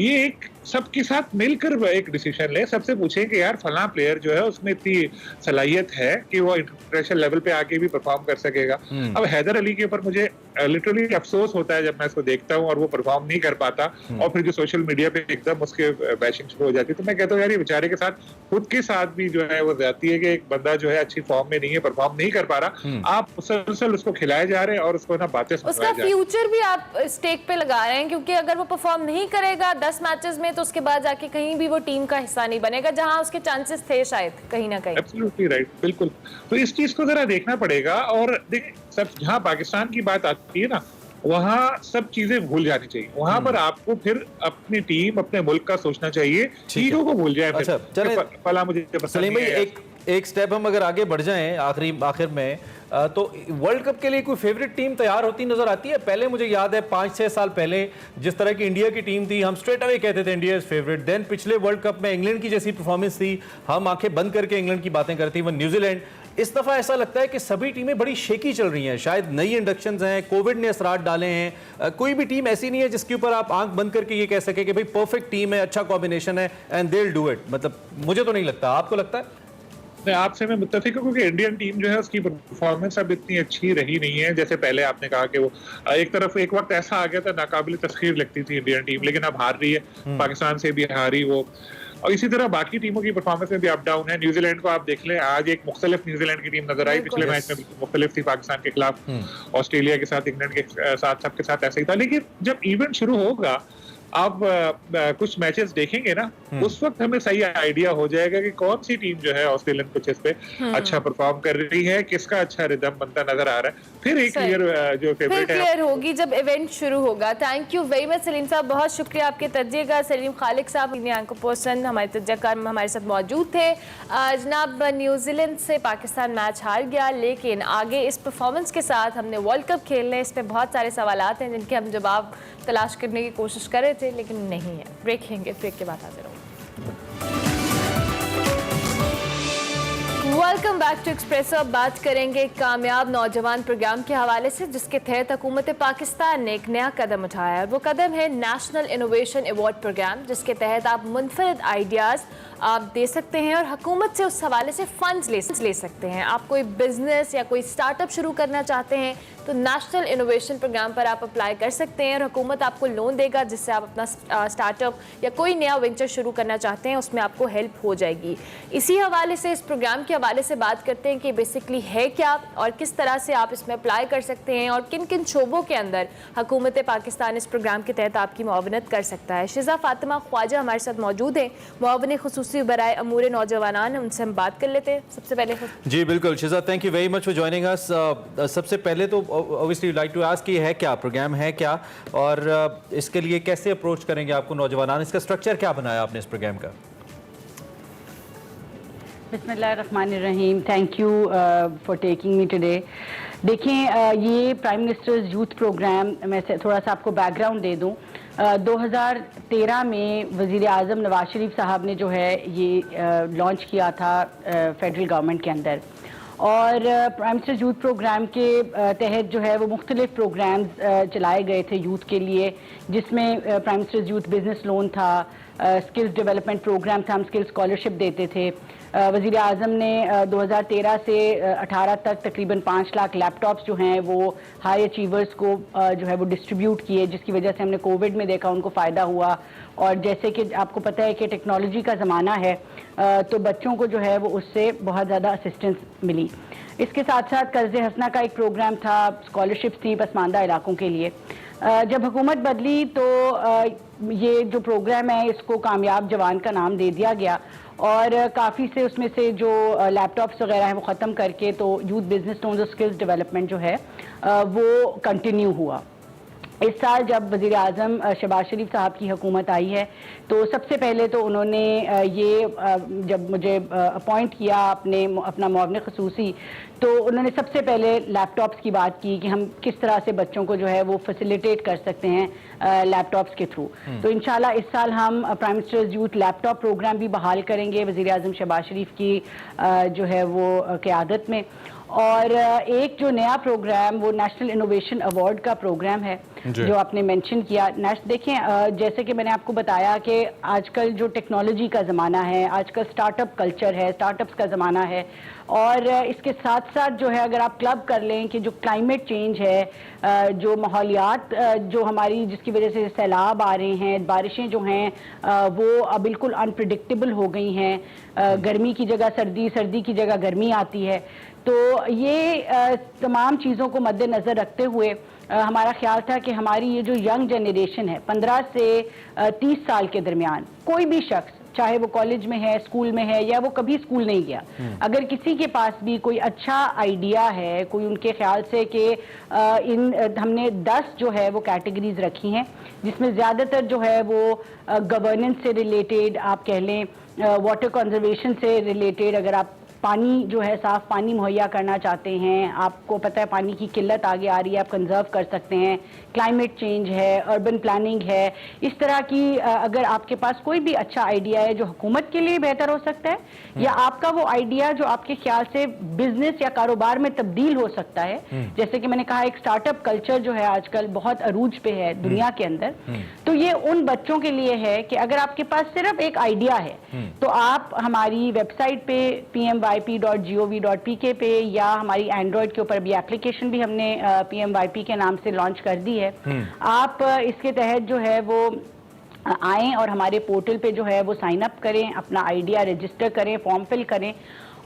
Speaker 8: ये एक सबके साथ मिलकर एक डिसीजन ले, सबसे पूछें कि यार फलां प्लेयर जो है उसमें इतनी सलाहियत है कि वो इंटरनेशनल लेवल पे आके भी परफॉर्म कर सकेगा। अब हैदर अली के ऊपर मुझे लिटरली अफसोस होता है जब मैं इसको देखता हूँ और वो परफॉर्म नहीं कर पाता, और फिर जो सोशल मीडिया पे एकदम उसके बैशिंग शुरू हो जाती है, तो मैं कहता हूँ यार ये बेचारे के साथ खुद के साथ भी जो है वो जाती है कि एक बंदा जो है अच्छी फॉर्म में नहीं है, परफॉर्म नहीं कर पा रहा, आप मुसलसल उसको खिलाए जा रहे हैं और उसको ना बातें
Speaker 1: उसका
Speaker 8: सुनाए जा रहे हैं।
Speaker 1: फ्यूचर भी आप स्टेक पे लगा रहे हैं, क्योंकि अगर वो परफॉर्म नहीं करेगा 10 मैचेस में, तो उसके बाद जाके कहीं भी वो टीम का हिस्सा नहीं बनेगा, जहां उसके चांसेस थे शायद कहीं ना कहीं।
Speaker 8: एब्सोल्युटली राइट, बिल्कुल। तो इस चीज को जरा देखना पड़ेगा, और देखिए सब जहां पाकिस्तान की बात आती है ना, वहां सब चीजें भूल जानी चाहिए। वहां पर आपको फिर अपनी टीम, अपने मुल्क का सोचना चाहिए, चीजों को भूल जाए।
Speaker 2: अच्छा, चलें
Speaker 8: फला मुझे पसंद
Speaker 2: सलीम भाई,
Speaker 8: नहीं है।
Speaker 2: ایک سٹیپ ہم اگر آگے بڑھ جائیں آخر میں تو ورلڈ کپ کے لیے کوئی فیوریٹ ٹیم تیار ہوتی نظر آتی ہے؟ پہلے مجھے یاد ہے 5-6 سال پہلے جس طرح کی انڈیا کی ٹیم تھی ہم اسٹریٹ اوے کہتے تھے انڈیا از فیوریٹ. دین پچھلے ورلڈ کپ میں انگلینڈ کی جیسی پرفارمنس تھی ہم آنکھیں بند کر کے انگلینڈ کی باتیں کرتی ہیں. نیوزی لینڈ اس دفعہ ایسا لگتا ہے کہ سبھی ٹیمیں بڑی شیکی چل رہی ہیں. شاید نئی انڈکشنز ہیں, کووڈ نے اثرات ڈالے ہیں, کوئی بھی ٹیم ایسی نہیں ہے جس کے اوپر آپ آنکھ بند کر کے یہ کہہ سکے کہ بھائی پرفیکٹ ٹیم ہے, اچھا کمبینیشن ہے and they will do it. مطلب مجھے تو نہیں لگتا, آپ کو لگتا ہے؟
Speaker 8: آپ سے میں متفق ہوں کیونکہ انڈین ٹیم جو ہے اس کی پرفارمنس اب اتنی اچھی رہی نہیں ہے جیسے پہلے آپ نے کہا کہ وہ ایک طرف ایک وقت ایسا آ گیا تھا ناقابل تسخیر لگتی تھی انڈین ٹیم, لیکن اب ہار رہی ہے, پاکستان سے بھی ہاری وہ, اور اسی طرح باقی ٹیموں کی پرفارمنس میں بھی اپ ڈاؤن ہے. نیوزی لینڈ کو آپ دیکھ لیں, آج ایک مختلف نیوزی لینڈ کی ٹیم نظر آئی, پچھلے میچ میں مختلف تھی پاکستان کے خلاف, آسٹریلیا کے ساتھ, انگلینڈ کے ساتھ, سب کے ساتھ ایسا ہی تھا. لیکن جب ایونٹ شروع ہوگا آپ کچھ میچز دیکھیں گے نا, اس وقت ہمیں صحیح آئیڈیا ہو جائے گا کہ کون سی ٹیم جو ہے آسٹریلین پچز پہ اچھا پرفارم کر رہی ہے, کس کا اچھا ریدم بنتا نظر آ رہا ہے. پھر ایک جو فیوریٹ ہے
Speaker 1: کلیئر ہوگی جب ایونٹ شروع ہوگا. تھینک یو ویری مچ سلیم صاحب, بہت شکریہ آپ کے تجزیے کا. سلیم خالق صاحب اینکو پرسن ہمارے تجزیہ کار میں ہمارے ساتھ موجود تھے. جناب نیوزی لینڈ سے پاکستان میچ ہار گیا, لیکن آگے اس پرفارمنس کے ساتھ ہم نے ورلڈ کپ کھیلنے, اس پہ بہت سارے سوالات ہیں جن کے ہم جواب تلاش کرنے کی کوشش کر رہے تھے لیکن نہیں ہے. بریک لیں گے, بریک کے بعد حاضر ہوں. Welcome back to Expresso. اب بات کریں گے کامیاب نوجوان پروگرام کے حوالے سے جس کے تحت حکومت پاکستان نے ایک نیا قدم اٹھایا ہے. وہ قدم ہے نیشنل انوویشن ایوارڈ پروگرام, جس کے تحت آپ منفرد آئیڈیاز آپ دے سکتے ہیں اور حکومت سے اس حوالے سے فنڈز لے سکتے ہیں. آپ کوئی بزنس یا کوئی سٹارٹ اپ شروع کرنا چاہتے ہیں تو نیشنل انوویشن پروگرام پر آپ اپلائی کر سکتے ہیں اور حکومت آپ کو لون دے گا جس سے آپ اپنا سٹارٹ اپ یا کوئی نیا وینچر شروع کرنا چاہتے ہیں اس میں آپ کو ہیلپ ہو جائے گی. اسی حوالے سے اس پروگرام کے حوالے سے بات کرتے ہیں کہ بیسکلی ہے کیا اور کس طرح سے آپ اس میں اپلائی کر سکتے ہیں اور کن کن شعبوں کے اندر حکومت پاکستان اس پروگرام کے تحت آپ کی معاونت کر سکتا ہے. شزا فاطمہ خواجہ ہمارے ساتھ موجود ہیں, معاون خصوصی برائے امور نوجوانان, ان سے ہم بات کر لیتے ہیں. سب سے پہلے
Speaker 2: جی بالکل Shiza, thank you very much for joining اس. سب سے پہلے تو obviously like to ask کہ ہے کیا پروگرام, ہے کیا, اور اس کے لیے کیسے اپروچ کریں گے آپ کو نوجوانان, اس کا اسٹرکچر کیا بنایا آپ نے اس پروگرام کا؟
Speaker 9: بسم اللہ الرحمن الرحیم. Thank you for taking me today. دیکھیں یہ پرائم منسٹرز یوتھ پروگرام, میں تھوڑا سا آپ کو بیک گراؤنڈ دے دوں. 2013 میں وزیر اعظم نواز شریف صاحب نے جو ہے یہ لانچ کیا تھا فیڈرل گورنمنٹ کے اندر, اور پرائم منسٹر یوتھ پروگرام کے تحت جو ہے وہ مختلف پروگرامز چلائے گئے تھے یوتھ کے لیے, جس میں prime minister youth business loan تھا, اسکلز ڈیولپمنٹ پروگرام تھا, ہم اسکلز اسکالرشپ دیتے تھے. وزیر اعظم نے 2013 سے 18 تک تقریباً 5 لاکھ لیپ ٹاپس جو ہیں وہ ہائی اچیورز کو جو ہے وہ ڈسٹریبیوٹ کیے, جس کی وجہ سے ہم نے کووڈ میں دیکھا ان کو فائدہ ہوا. اور جیسے کہ آپ کو پتہ ہے کہ ٹیکنالوجی کا زمانہ ہے تو بچوں کو جو ہے وہ اس سے بہت زیادہ اسسٹنس ملی. اس کے ساتھ ساتھ قرض حسنہ کا ایک پروگرام تھا, اسکالرشپس تھی پسماندہ علاقوں کے لیے. جب حکومت بدلی تو یہ جو پروگرام ہے اس کو کامیاب جوان کا نام دے دیا گیا, اور کافی سے اس میں سے جو لیپ ٹاپس وغیرہ ہیں وہ ختم کر کے تو یوتھ بزنس لونز اور اسکلز ڈیولپمنٹ جو ہے وہ کنٹینیو ہوا. اس سال جب وزیر اعظم شہباز شریف صاحب کی حکومت آئی ہے تو سب سے پہلے تو انہوں نے یہ جب مجھے اپوائنٹ کیا اپنا معاون خصوصی, تو انہوں نے سب سے پہلے لیپ ٹاپس کی بات کی کہ ہم کس طرح سے بچوں کو جو ہے وہ فیسیلیٹیٹ کر سکتے ہیں لیپ ٹاپس کے تھرو. تو انشاءاللہ اس سال ہم پرائم منسٹرز یوتھ لیپ ٹاپ پروگرام بھی بحال کریں گے وزیر اعظم شہباز شریف کی جو ہے وہ قیادت میں. اور ایک جو نیا پروگرام وہ نیشنل انوویشن ایوارڈ کا پروگرام ہے جو آپ نے مینشن کیا. دیکھیں جیسے کہ میں نے آپ کو بتایا کہ آج کل جو ٹیکنالوجی کا زمانہ ہے, آج کل سٹارٹ اپ کلچر ہے, سٹارٹ اپس کا زمانہ ہے, اور اس کے ساتھ ساتھ جو ہے اگر آپ کلب کر لیں کہ جو کلائمیٹ چینج ہے, جو ماحولیات جو ہماری جس کی وجہ سے سیلاب آ رہے ہیں, بارشیں جو ہیں وہ بالکل انپریڈکٹیبل ہو گئی ہیں, گرمی کی جگہ سردی, سردی کی جگہ گرمی آتی ہے. تو یہ تمام چیزوں کو مد نظر رکھتے ہوئے ہمارا خیال تھا کہ ہماری یہ جو ینگ جنریشن ہے 15 سے 30 سال کے درمیان, کوئی بھی شخص چاہے وہ کالج میں ہے, اسکول میں ہے, یا وہ کبھی اسکول نہیں گیا, اگر کسی کے پاس بھی کوئی اچھا آئیڈیا ہے, کوئی ان کے خیال سے کہ ہم نے 10 جو ہے وہ کیٹیگریز رکھی ہیں جس میں زیادہ تر جو ہے وہ گورننس سے ریلیٹڈ, آپ کہہ لیں واٹر کنزرویشن سے ریلیٹڈ, اگر آپ पानी जो है साफ पानी मुहैया करना चाहते हैं, आपको पता है पानी की किल्लत आगे आ रही है, आप कंजर्व कर सकते हैं, क्लाइमेट चेंज है, अर्बन प्लानिंग है, इस तरह की अगर आपके पास कोई भी अच्छा आइडिया है जो हुकूमत के लिए बेहतर हो सकता है, या आपका वो आइडिया जो आपके ख्याल से बिजनेस या कारोबार में तब्दील हो सकता है, जैसे कि मैंने कहा एक स्टार्टअप कल्चर जो है आजकल बहुत अरूज पे है दुनिया के अंदर, तो ये उन बच्चों के लिए है कि अगर आपके पास सिर्फ एक आइडिया है तो आप हमारी वेबसाइट पे pmyp.gov.pk पे या हमारी एंड्रॉइड के ऊपर भी एप्लीकेशन भी हमने PMYP के नाम से लॉन्च कर दी है, आप इसके तहत जो है वो आएं और हमारे पोर्टल पे जो है वो साइन अप करें, अपना आइडिया रजिस्टर करें, फॉर्म फिल करें,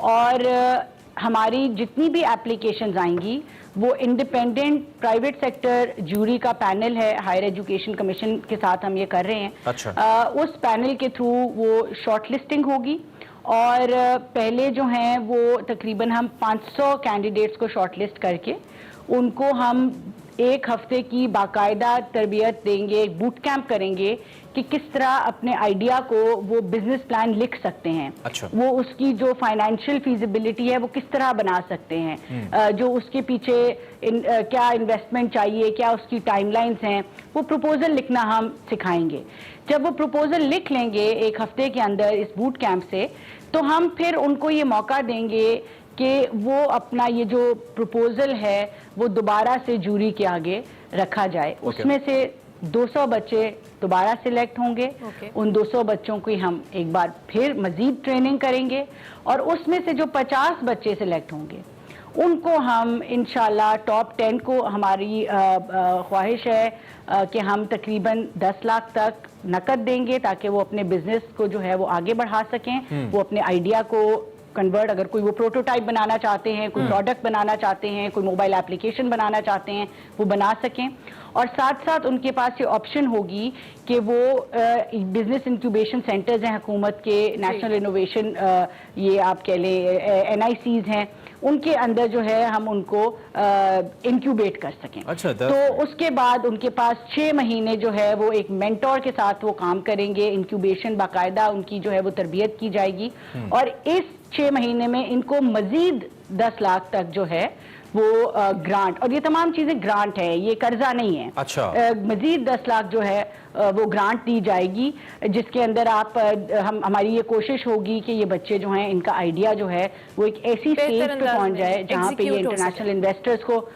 Speaker 9: और हमारी जितनी भी एप्लीकेशंस आएंगी वो इंडिपेंडेंट प्राइवेट सेक्टर जूरी का पैनल है, हायर एजुकेशन कमीशन के साथ हम ये कर रहे हैं।
Speaker 2: अच्छा।
Speaker 9: उस पैनल के थ्रू वो शॉर्ट लिस्टिंग होगी, और पहले जो हैं वो तकरीबन हम 500 कैंडिडेट्स को शॉर्ट लिस्ट करके उनको हम एक हफ्ते की बाकायदा तरबियत देंगे, बूट कैंप करेंगे कि किस तरह अपने आइडिया को वो बिजनेस प्लान लिख सकते हैं।
Speaker 2: अच्छा।
Speaker 9: वो उसकी जो फाइनेंशियल फीजिबिलिटी है वो किस तरह बना सकते हैं, जो उसके पीछे क्या इन्वेस्टमेंट चाहिए, क्या उसकी टाइमलाइंस हैं, वो प्रपोजल लिखना हम सिखाएंगे। जब वो प्रपोजल लिख लेंगे एक हफ्ते के अंदर इस बूट कैंप से, तो हम फिर उनको ये मौका देंगे कि वो अपना ये जो प्रपोजल है वो दोबारा से जूरी के आगे रखा जाए। उसमें से 200 बच्चे दोबारा सिलेक्ट होंगे। उन 200 बच्चों की हम एक बार फिर मजीद ट्रेनिंग करेंगे, और उसमें से जो 50 बच्चे सिलेक्ट होंगे उनको हम इंशाल्लाह टॉप 10 को हमारी ख्वाहिश है कि हम तकरीबन 10 लाख तक नकद देंगे ताकि वो अपने बिजनेस को जो है वो आगे बढ़ा सकें, वो अपने आइडिया को कन्वर्ट, अगर कोई वो प्रोटोटाइप बनाना चाहते हैं, कोई प्रोडक्ट बनाना चाहते हैं, कोई मोबाइल एप्लीकेशन बनाना चाहते हैं, वो बना सकें। और साथ साथ उनके पास ये ऑप्शन होगी कि वो बिजनेस इंक्यूबेशन सेंटर्स हैं हुकूमत के, नेशनल इनोवेशन ये आप कह लें NICs हैं, उनके अंदर जो है हम उनको इंक्यूबेट कर सकें।
Speaker 2: अच्छा,
Speaker 9: तो उसके बाद उनके पास 6 महीने जो है वो एक मेंटोर के साथ वो काम करेंगे, इंक्यूबेशन बाकायदा उनकी जो है वो तरबियत की जाएगी, और इस 6 महीने में इनको मजीद 10 लाख तक जो है वो ग्रांट, और ये तमाम चीजें ग्रांट है, ये कर्जा नहीं है।
Speaker 2: अच्छा।
Speaker 9: मजीद 10 लाख जो है वो ग्रांट दी जाएगी, जिसके अंदर आप हमारी ये कोशिश होगी कि ये बच्चे जो हैं इनका आइडिया जो है वो एक ऐसी स्टेज पे पहुंच जाए जहां पे ये इंटरनेशनल इन्वेस्टर्स को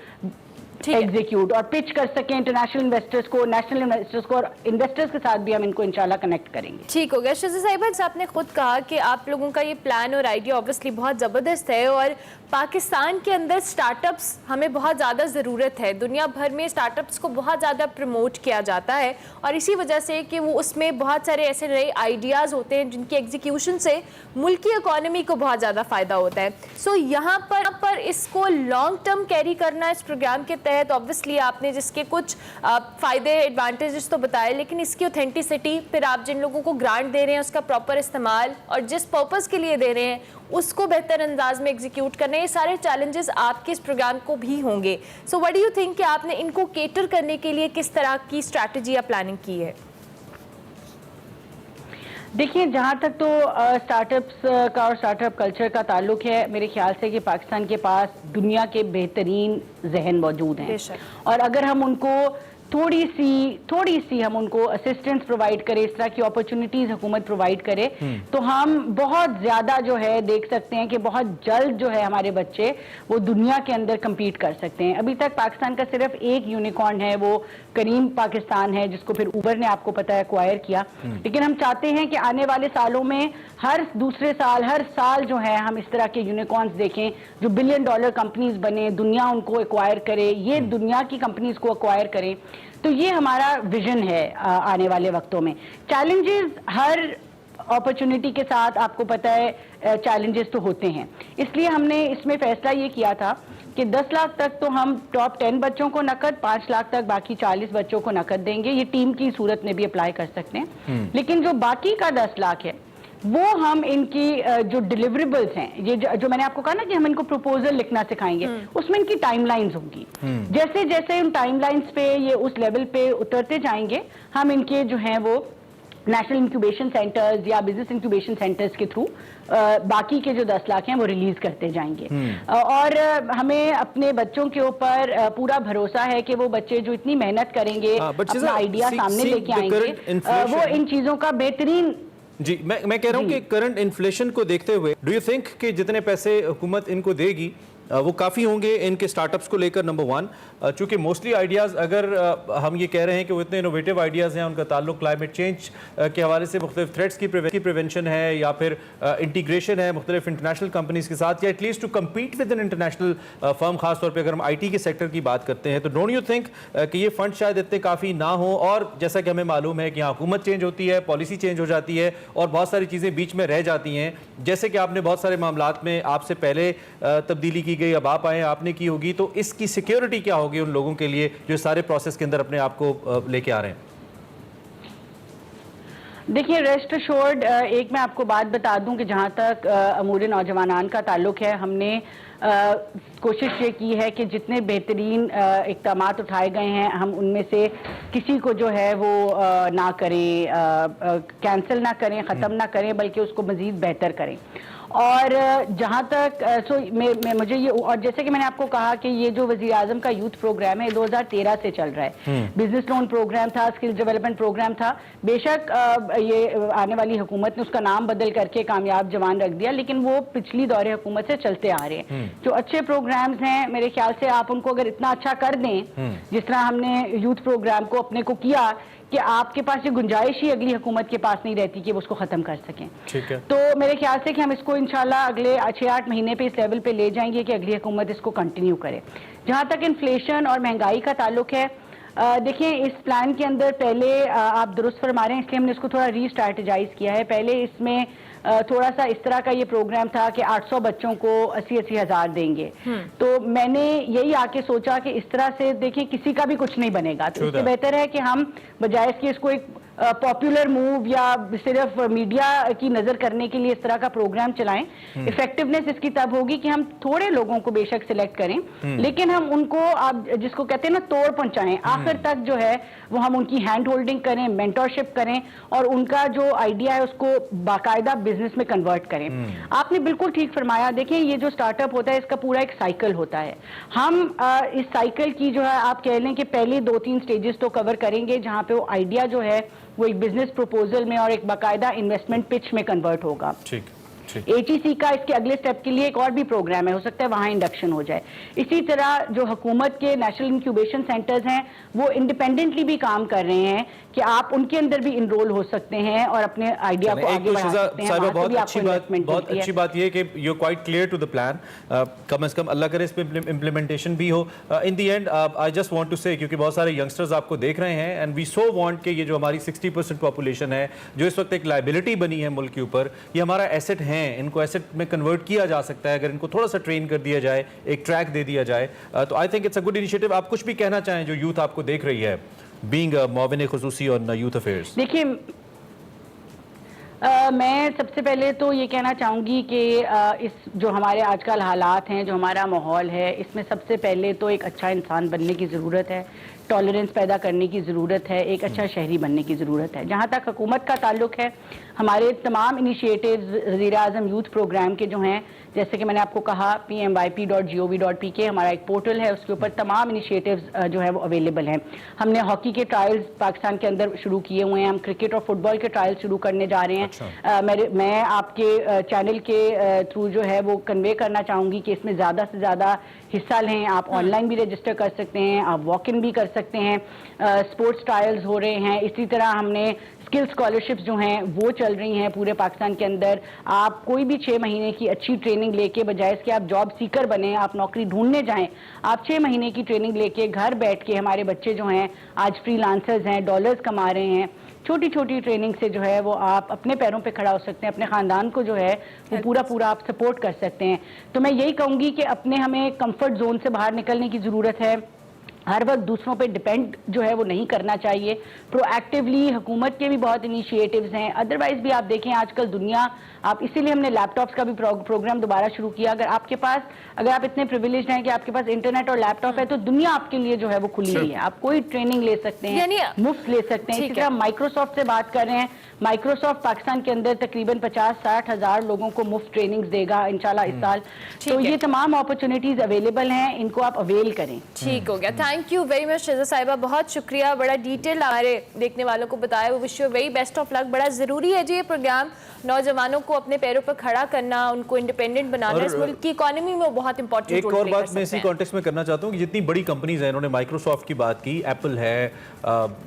Speaker 9: एग्जीक्यूट और पिच कर सकें, इंटरनेशनल इन्वेस्टर्स को, नेशनल इन्वेस्टर्स को, और इन्वेस्टर्स के साथ भी हम इनको इंशाल्लाह कनेक्ट करेंगे।
Speaker 1: ठीक हो गया। शज़ा साहिबा, आपने खुद कहा कि आप लोगों का ये प्लान और आइडिया ऑब्वियसली बहुत ज़बरदस्त है, और पाकिस्तान के अंदर स्टार्टअप्स हमें बहुत ज़्यादा ज़रूरत है। दुनिया भर में स्टार्टअप्स को बहुत ज़्यादा प्रमोट किया जाता है, और इसी वजह से कि वो उसमें बहुत सारे ऐसे नए आइडियाज़ होते हैं जिनकी एग्जीक्यूशन से मुल्क की इकॉनमी को बहुत ज़्यादा फ़ायदा होता है। सो यहाँ पर इसको लॉन्ग टर्म कैरी करना इस प्रोग्राम के तहत, ऑब्वियसली आपने जिसके कुछ फ़ायदे एडवांटेजेस तो बताए, लेकिन इसकी ऑथेंटिसिटी, फिर आप जिन लोगों को ग्रांट दे रहे हैं उसका प्रॉपर इस्तेमाल, और जिस पर्पज़ के लिए दे रहे हैं उसको बेहतर अंदाज में एग्जीक्यूट करने, ये सारे चैलेंजेस आपके इस प्रोग्राम को भी होंगे। So what do you think कि आपने इनको केटर करने के लिए किस तरह की स्ट्रैटेजी या प्लानिंग की है?
Speaker 9: देखिए, जहाँ तक तो स्टार्टअप्स का और स्टार्टअप कल्चर का ताल्लुक है, मेरे ख्याल से कि पाकिस्तान के पास दुनिया के बेहतरीन जहन मौजूद हैं, और अगर हम उनको थोड़ी सी हम उनको असिस्टेंस प्रोवाइड करें, इस तरह की अपॉर्चुनिटीज हुकूमत प्रोवाइड करे, तो हम बहुत ज्यादा जो है देख सकते हैं कि बहुत जल्द जो है हमारे बच्चे वो दुनिया के अंदर compete कर सकते हैं। अभी तक पाकिस्तान का सिर्फ एक यूनिकॉर्न है, वो करीम पाकिस्तान है, जिसको फिर उबर ने आपको पता है एक्वायर किया, लेकिन हम चाहते हैं कि आने वाले सालों में हर दूसरे साल, हर साल जो है हम इस तरह के यूनिकॉर्न्स देखें जो $1 बिलियन कंपनीज बने, दुनिया उनको एक्वायर करे, ये दुनिया की कंपनीज को एक्वायर करें। तो ये हमारा विजन है आने वाले वक्तों में। चैलेंजेस हर अपॉर्चुनिटी के साथ आपको पता है चैलेंजेस तो होते हैं, इसलिए हमने इसमें फैसला ये किया था कि 10 लाख तक तो हम टॉप 10 बच्चों को नकद, 5 लाख तक बाकी 40 बच्चों को नकद देंगे। ये टीम की सूरत में भी अप्लाई कर सकते हैं, लेकिन जो बाकी का 10 लाख है वो हम इनकी जो डिलीवरेबल्स हैं, ये जो मैंने आपको कहा ना कि हम इनको प्रपोजल लिखना सिखाएंगे, उसमें इनकी टाइमलाइंस होंगी। जैसे जैसे उन टाइमलाइंस पे ये उस लेवल पे उतरते जाएंगे, हम इनके जो हैं वो नेशनल इंक्यूबेशन सेंटर्स या बिजनेस इंक्यूबेशन सेंटर्स के थ्रू बाकी के जो 10 लाख हैं वो रिलीज करते जाएंगे। और हमें अपने बच्चों के ऊपर पूरा भरोसा है कि वो बच्चे जो इतनी मेहनत करेंगे, अपना आइडिया सामने लेके आएंगे, वो इन चीजों का बेहतरीन।
Speaker 2: जी, मैं कह रहा हूँ कि करंट इन्फ्लेशन को देखते हुए डू यू थिंक कि जितने पैसे हुकूमत इनको देगी वो काफ़ी होंगे इनके स्टार्टअप्स को लेकर? नंबर वन, चूँकि मोस्टली आइडियाज़ अगर हम ये कह रहे हैं कि वो इतने इनोवेटिव आइडियाज़ हैं, उनका ताल्लुक क्लाइमेट चेंज के हवाले से मुख्तलिफ थ्रेट्स की प्रिवेंशन है या फिर इंटीग्रेशन है मुख्तलिफ इंटरनेशनल कंपनीज़ के साथ, या at least to compete with an international firm, खास तौर पर अगर हम IT के सेक्टर की बात करते हैं, तो डोंट यू थिंक कि ये फंड शायद इतने काफ़ी ना हो? और जैसा कि हमें मालूम है कि यहाँ हुकूमत चेंज होती है, पॉलिसी चेंज हो जाती है और बहुत सारी चीज़ें बीच में रह जाती हैं, जैसे कि आपने बहुत सारे मामलात में आपसे पहले तब्दीली की गई, अब आप आए, आपने की होगी, तो इसकी सिक्योरिटी क्या होगी उन लोगों के लिए जो सारे प्रोसेस के अंदर अपने आप को लेके आ रहे हैं?
Speaker 9: देखिए, रेस्ट अश्योर्ड, एक मैं आपको बात बता दूं कि जहां तक अमूर नौजवानान का ताल्लुक है, हमने कोशिश ये की है कि जितने बेहतरीन इक़दामात उठाए गए हैं, हम उनमें से किसी को जो है वो ना करें, कैंसिल ना करें, ख़त्म ना करें, बल्कि उसको मज़ीद बेहतर करें। और जहाँ तक मुझे ये, और जैसे कि मैंने आपको कहा कि ये जो वज़ीर आज़म का यूथ प्रोग्राम है 2013 से चल रहा है, बिजनेस लोन प्रोग्राम था, स्किल डेवलपमेंट प्रोग्राम था। बेशक ये आने वाली हुकूमत ने उसका नाम बदल करके कामयाब जवान रख दिया, लेकिन वो पिछली दौरे हुकूमत से चलते आ रहे हैं। जो अच्छे प्रोग्राम्स हैं, मेरे ख्याल से आप उनको अगर इतना अच्छा कर दें जिस तरह हमने यूथ प्रोग्राम को अपने को किया, कि आपके पास ये गुंजाइश ही अगली हुकूमत के पास नहीं रहती कि वो उसको खत्म कर सकें। ठीक है। तो मेरे ख्याल से कि हम इसको इंशाल्लाह अगले 6-8 महीने पे इस लेवल पे ले जाएंगे कि अगली हुकूमत इसको कंटिन्यू करे। जहां तक इन्फ्लेशन और महंगाई का ताल्लुक है, देखिए इस प्लान के अंदर पहले आप दुरुस्त फरमा रहे हैं, इसलिए हमने इसको थोड़ा रीस्ट्रैटेजाइज किया है। पहले इसमें थोड़ा सा इस तरह का ये प्रोग्राम था कि 800 बच्चों को 80-80 हज़ार देंगे। तो मैंने यही आके सोचा कि इस तरह से देखिए किसी का भी कुछ नहीं बनेगा, तो इससे बेहतर है कि हम बजाय इसके इसको एक पॉपुलर मूव या सिर्फ मीडिया की नजर करने के लिए इस तरह का प्रोग्राम चलाएं। इफेक्टिवनेस इसकी तब होगी कि हम थोड़े लोगों को बेशक सिलेक्ट करें, लेकिन हम उनको, आप जिसको कहते हैं ना, तोड़ पहुंचाएं आखिर तक, जो है वो हम उनकी हैंड होल्डिंग करें, मेंटरशिप करें और उनका जो आइडिया है उसको बाकायदा बिजनेस में कन्वर्ट करें। आपने बिल्कुल ठीक फरमाया। देखें, ये जो स्टार्टअप होता है इसका पूरा एक साइकिल होता है। हम इस साइकिल की जो है आप कह लें कि पहले 2-3 स्टेजेस तो कवर करेंगे, जहां पे वो आइडिया जो है वो एक बिजनेस प्रपोजल में और एक बाकायदा इन्वेस्टमेंट पिच में कन्वर्ट होगा। ठीक। ATC का इसके अगले स्टेप के लिए एक और भी प्रोग्राम है, हो सकता है वहां इंडक्शन हो जाए। इसी तरह जो हुकूमत के नेशनल इंक्यूबेशन सेंटर्स हैं वो इंडिपेंडेंटली भी काम कर रहे हैं कि आप उनके अंदर भी इनरोल हो सकते हैं और अपने आइडिया को आगे बढ़ा सकते हैं।
Speaker 2: बहुत अच्छी बात ये कि you quite clear to the plan. कम से कम अल्लाह करे इस पे इम्प्लीमेंटेशन भी हो। In the end I just want to say, क्योंकि बहुत सारे यंगस्टर्स आपको देख रहे हैं एंड वी सो वांट कि ये जो हमारी 60% पॉपुलेशन है जो इस वक्त एक लायबिलिटी बनी है मुल्क के ऊपर, ये हमारा एसेट है, इनको एसेट में कन्वर्ट किया जा सकता है अगर इनको थोड़ा सा ट्रेन कर दिया जाए, एक ट्रैक दे दिया जाए। तो I think it's a good initiative. आप कुछ भी कहना चाहें जो यूथ आपको देख रही है, बीइंग मुआविन खुसूसी ऑन यूथ अफेयर्स?
Speaker 9: देखिए, मैं सबसे पहले तो ये कहना चाहूँगी कि इस जो हमारे आजकल हालात हैं, जो हमारा माहौल है, इसमें सबसे पहले तो एक अच्छा इंसान बनने की ज़रूरत है, टॉलरेंस पैदा करने की ज़रूरत है, एक अच्छा शहरी बनने की ज़रूरत है। जहाँ तक हुकूमत का ताल्लुक है, हमारे तमाम इनिशिएटिव्स वज़ीर आज़म यूथ प्रोग्राम के जो हैं, जैसे कि मैंने आपको कहा PMYP.gov.pk हमारा एक पोर्टल है, उसके ऊपर तमाम इनिशिएटिव्स जो है वो अवेलेबल हैं। हमने हॉकी के ट्रायल्स पाकिस्तान के अंदर शुरू किए हुए हैं, हम क्रिकेट और फुटबॉल के ट्रायल्स शुरू करने जा रहे हैं। अच्छा। मैं आपके चैनल के थ्रू जो है वो कन्वे करना चाहूँगी कि इसमें ज़्यादा से ज़्यादा हिस्सा लें। आप ऑनलाइन भी रजिस्टर कर सकते हैं, आप वॉक इन भी कर सकते हैं, स्पोर्ट्स ट्रायल्स हो रहे हैं। इसी तरह हमने स्किल स्कॉलरशिप्स जो हैं वो चल रही हैं पूरे पाकिस्तान के अंदर। आप कोई भी 6 महीने की अच्छी ट्रेनिंग लेके, बजाय इसके आप जॉब सीकर बने, आप नौकरी ढूंढने जाएं, आप 6 महीने की ट्रेनिंग लेके घर बैठ के, हमारे बच्चे जो हैं आज फ्रीलांसर्स हैं, डॉलर्स कमा रहे हैं। छोटी छोटी ट्रेनिंग से जो है वो आप अपने पैरों पे खड़ा हो सकते हैं, अपने ख़ानदान को जो है वो पूरा आप सपोर्ट कर सकते हैं। तो मैं यही कहूँगी कि अपने हमें कंफर्ट जोन से बाहर निकलने की ज़रूरत है। हर वक्त दूसरों पे डिपेंड जो है वो नहीं करना चाहिए। प्रोएक्टिवली हुकूमत के भी बहुत इनिशिएटिव्स हैं। अदरवाइज भी आप देखें आजकल दुनिया, आप इसीलिए हमने लैपटॉप्स का भी प्रोग्राम दोबारा शुरू किया। अगर आप इतने प्रिविलेज्ड हैं कि आपके पास इंटरनेट और लैपटॉप है तो दुनिया आपके लिए जो है वो खुली हुई है। आप कोई ट्रेनिंग ले सकते हैं, मुफ्त ले सकते हैं। इसी तरह माइक्रोसॉफ्ट से बात कर रहे हैं, माइक्रोसॉफ्ट पाकिस्तान के अंदर तकरीबन 50-60 हज़ार लोगों को मुफ्त ट्रेनिंग्स देगा इंशाल्लाह इस साल। तो ये तमाम अपॉर्चुनिटीज अवेलेबल हैं, इनको आप अवेल करें।
Speaker 1: ठीक हो गया, थैंक यू वेरी मच रज़ा साहिबा, बहुत शुक्रिया, बड़ा डिटेल हमारे देखने वालों को बताया। वो wish you very best of luck. बड़ा ज़रूरी है जी ये प्रोग्राम, नौजवानों को अपने पैरों पर खड़ा करना, उनको इंडिपेंडेंट बनाना, इस मुल्क की इकॉनमी में बहुत इंपॉर्टेंट
Speaker 2: एक और बात मैं इसी कॉन्टेक्स्ट में करना चाहता हूँ कि जितनी बड़ी कंपनीज हैं, इन्होंने माइक्रोसॉफ्ट की बात की, एप्पल है,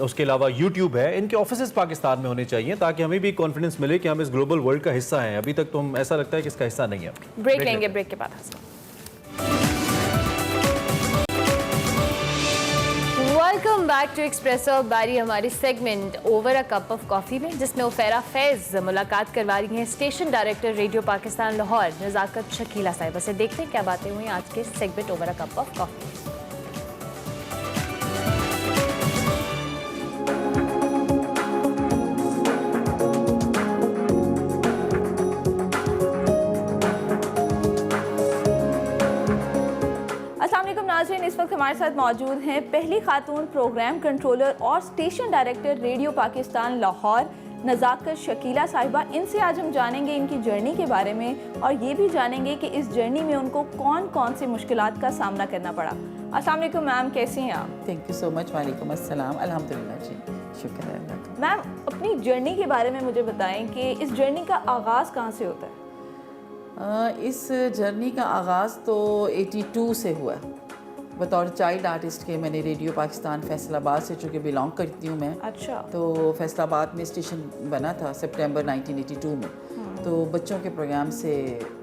Speaker 2: उसके अलावा यूट्यूब है, इनके ऑफिसेज पाकिस्तान में होने चाहिए ताकि हमें भी कॉन्फिडेंस मिले कि हम इस ग्लोबल वर्ल्ड का हिस्सा हैं। अभी तक तो हम ऐसा लगता है कि इसका हिस्सा नहीं है।
Speaker 1: ब्रेक लेंगे, ब्रेक के बाद वेलकम बैक टू एक्सप्रेसो। बारी हमारी segment over a cup of coffee में, जिसमें उफेरा फैज़ मुलाकात करवा रही हैं station director radio Pakistan Lahore Nazakat Shakeela साहिबा से। देखते हैं क्या बातें हुई आज के segment over a cup of coffee.
Speaker 10: नाज़रीन, इस वक्त हमारे साथ मौजूद हैं पहली खातून प्रोग्राम कंट्रोलर और station director radio Pakistan Lahore Nazakat Shakeela साहिबा। इनसे आज हम जानेंगे इनकी जर्नी के बारे में और ये भी जानेंगे कि इस जर्नी में उनको कौन कौन सी मुश्किलात का सामना करना पड़ा। अस्सलाम वालेकुम मैम, कैसी हैं आप?
Speaker 11: Thank you so much. वालेकुम अस्सलाम, अल्हम्दुलिल्लाह जी, शुक्र है अल्लाह का।
Speaker 10: मैम, अपनी जर्नी के बारे में मुझे बताएं कि इस जर्नी का आगाज़ कहाँ से होता है?
Speaker 11: इस जर्नी का आगाज़ तो 82 से हुआ। बतौर चाइल्ड आर्टिस्ट के मैंने रेडियो पाकिस्तान फैसलाबाद से, चूँकि बिलोंग करती हूँ मैं,
Speaker 10: अच्छा,
Speaker 11: तो फैसलाबाद में स्टेशन बना था सितंबर 1982 में। तो बच्चों के प्रोग्राम से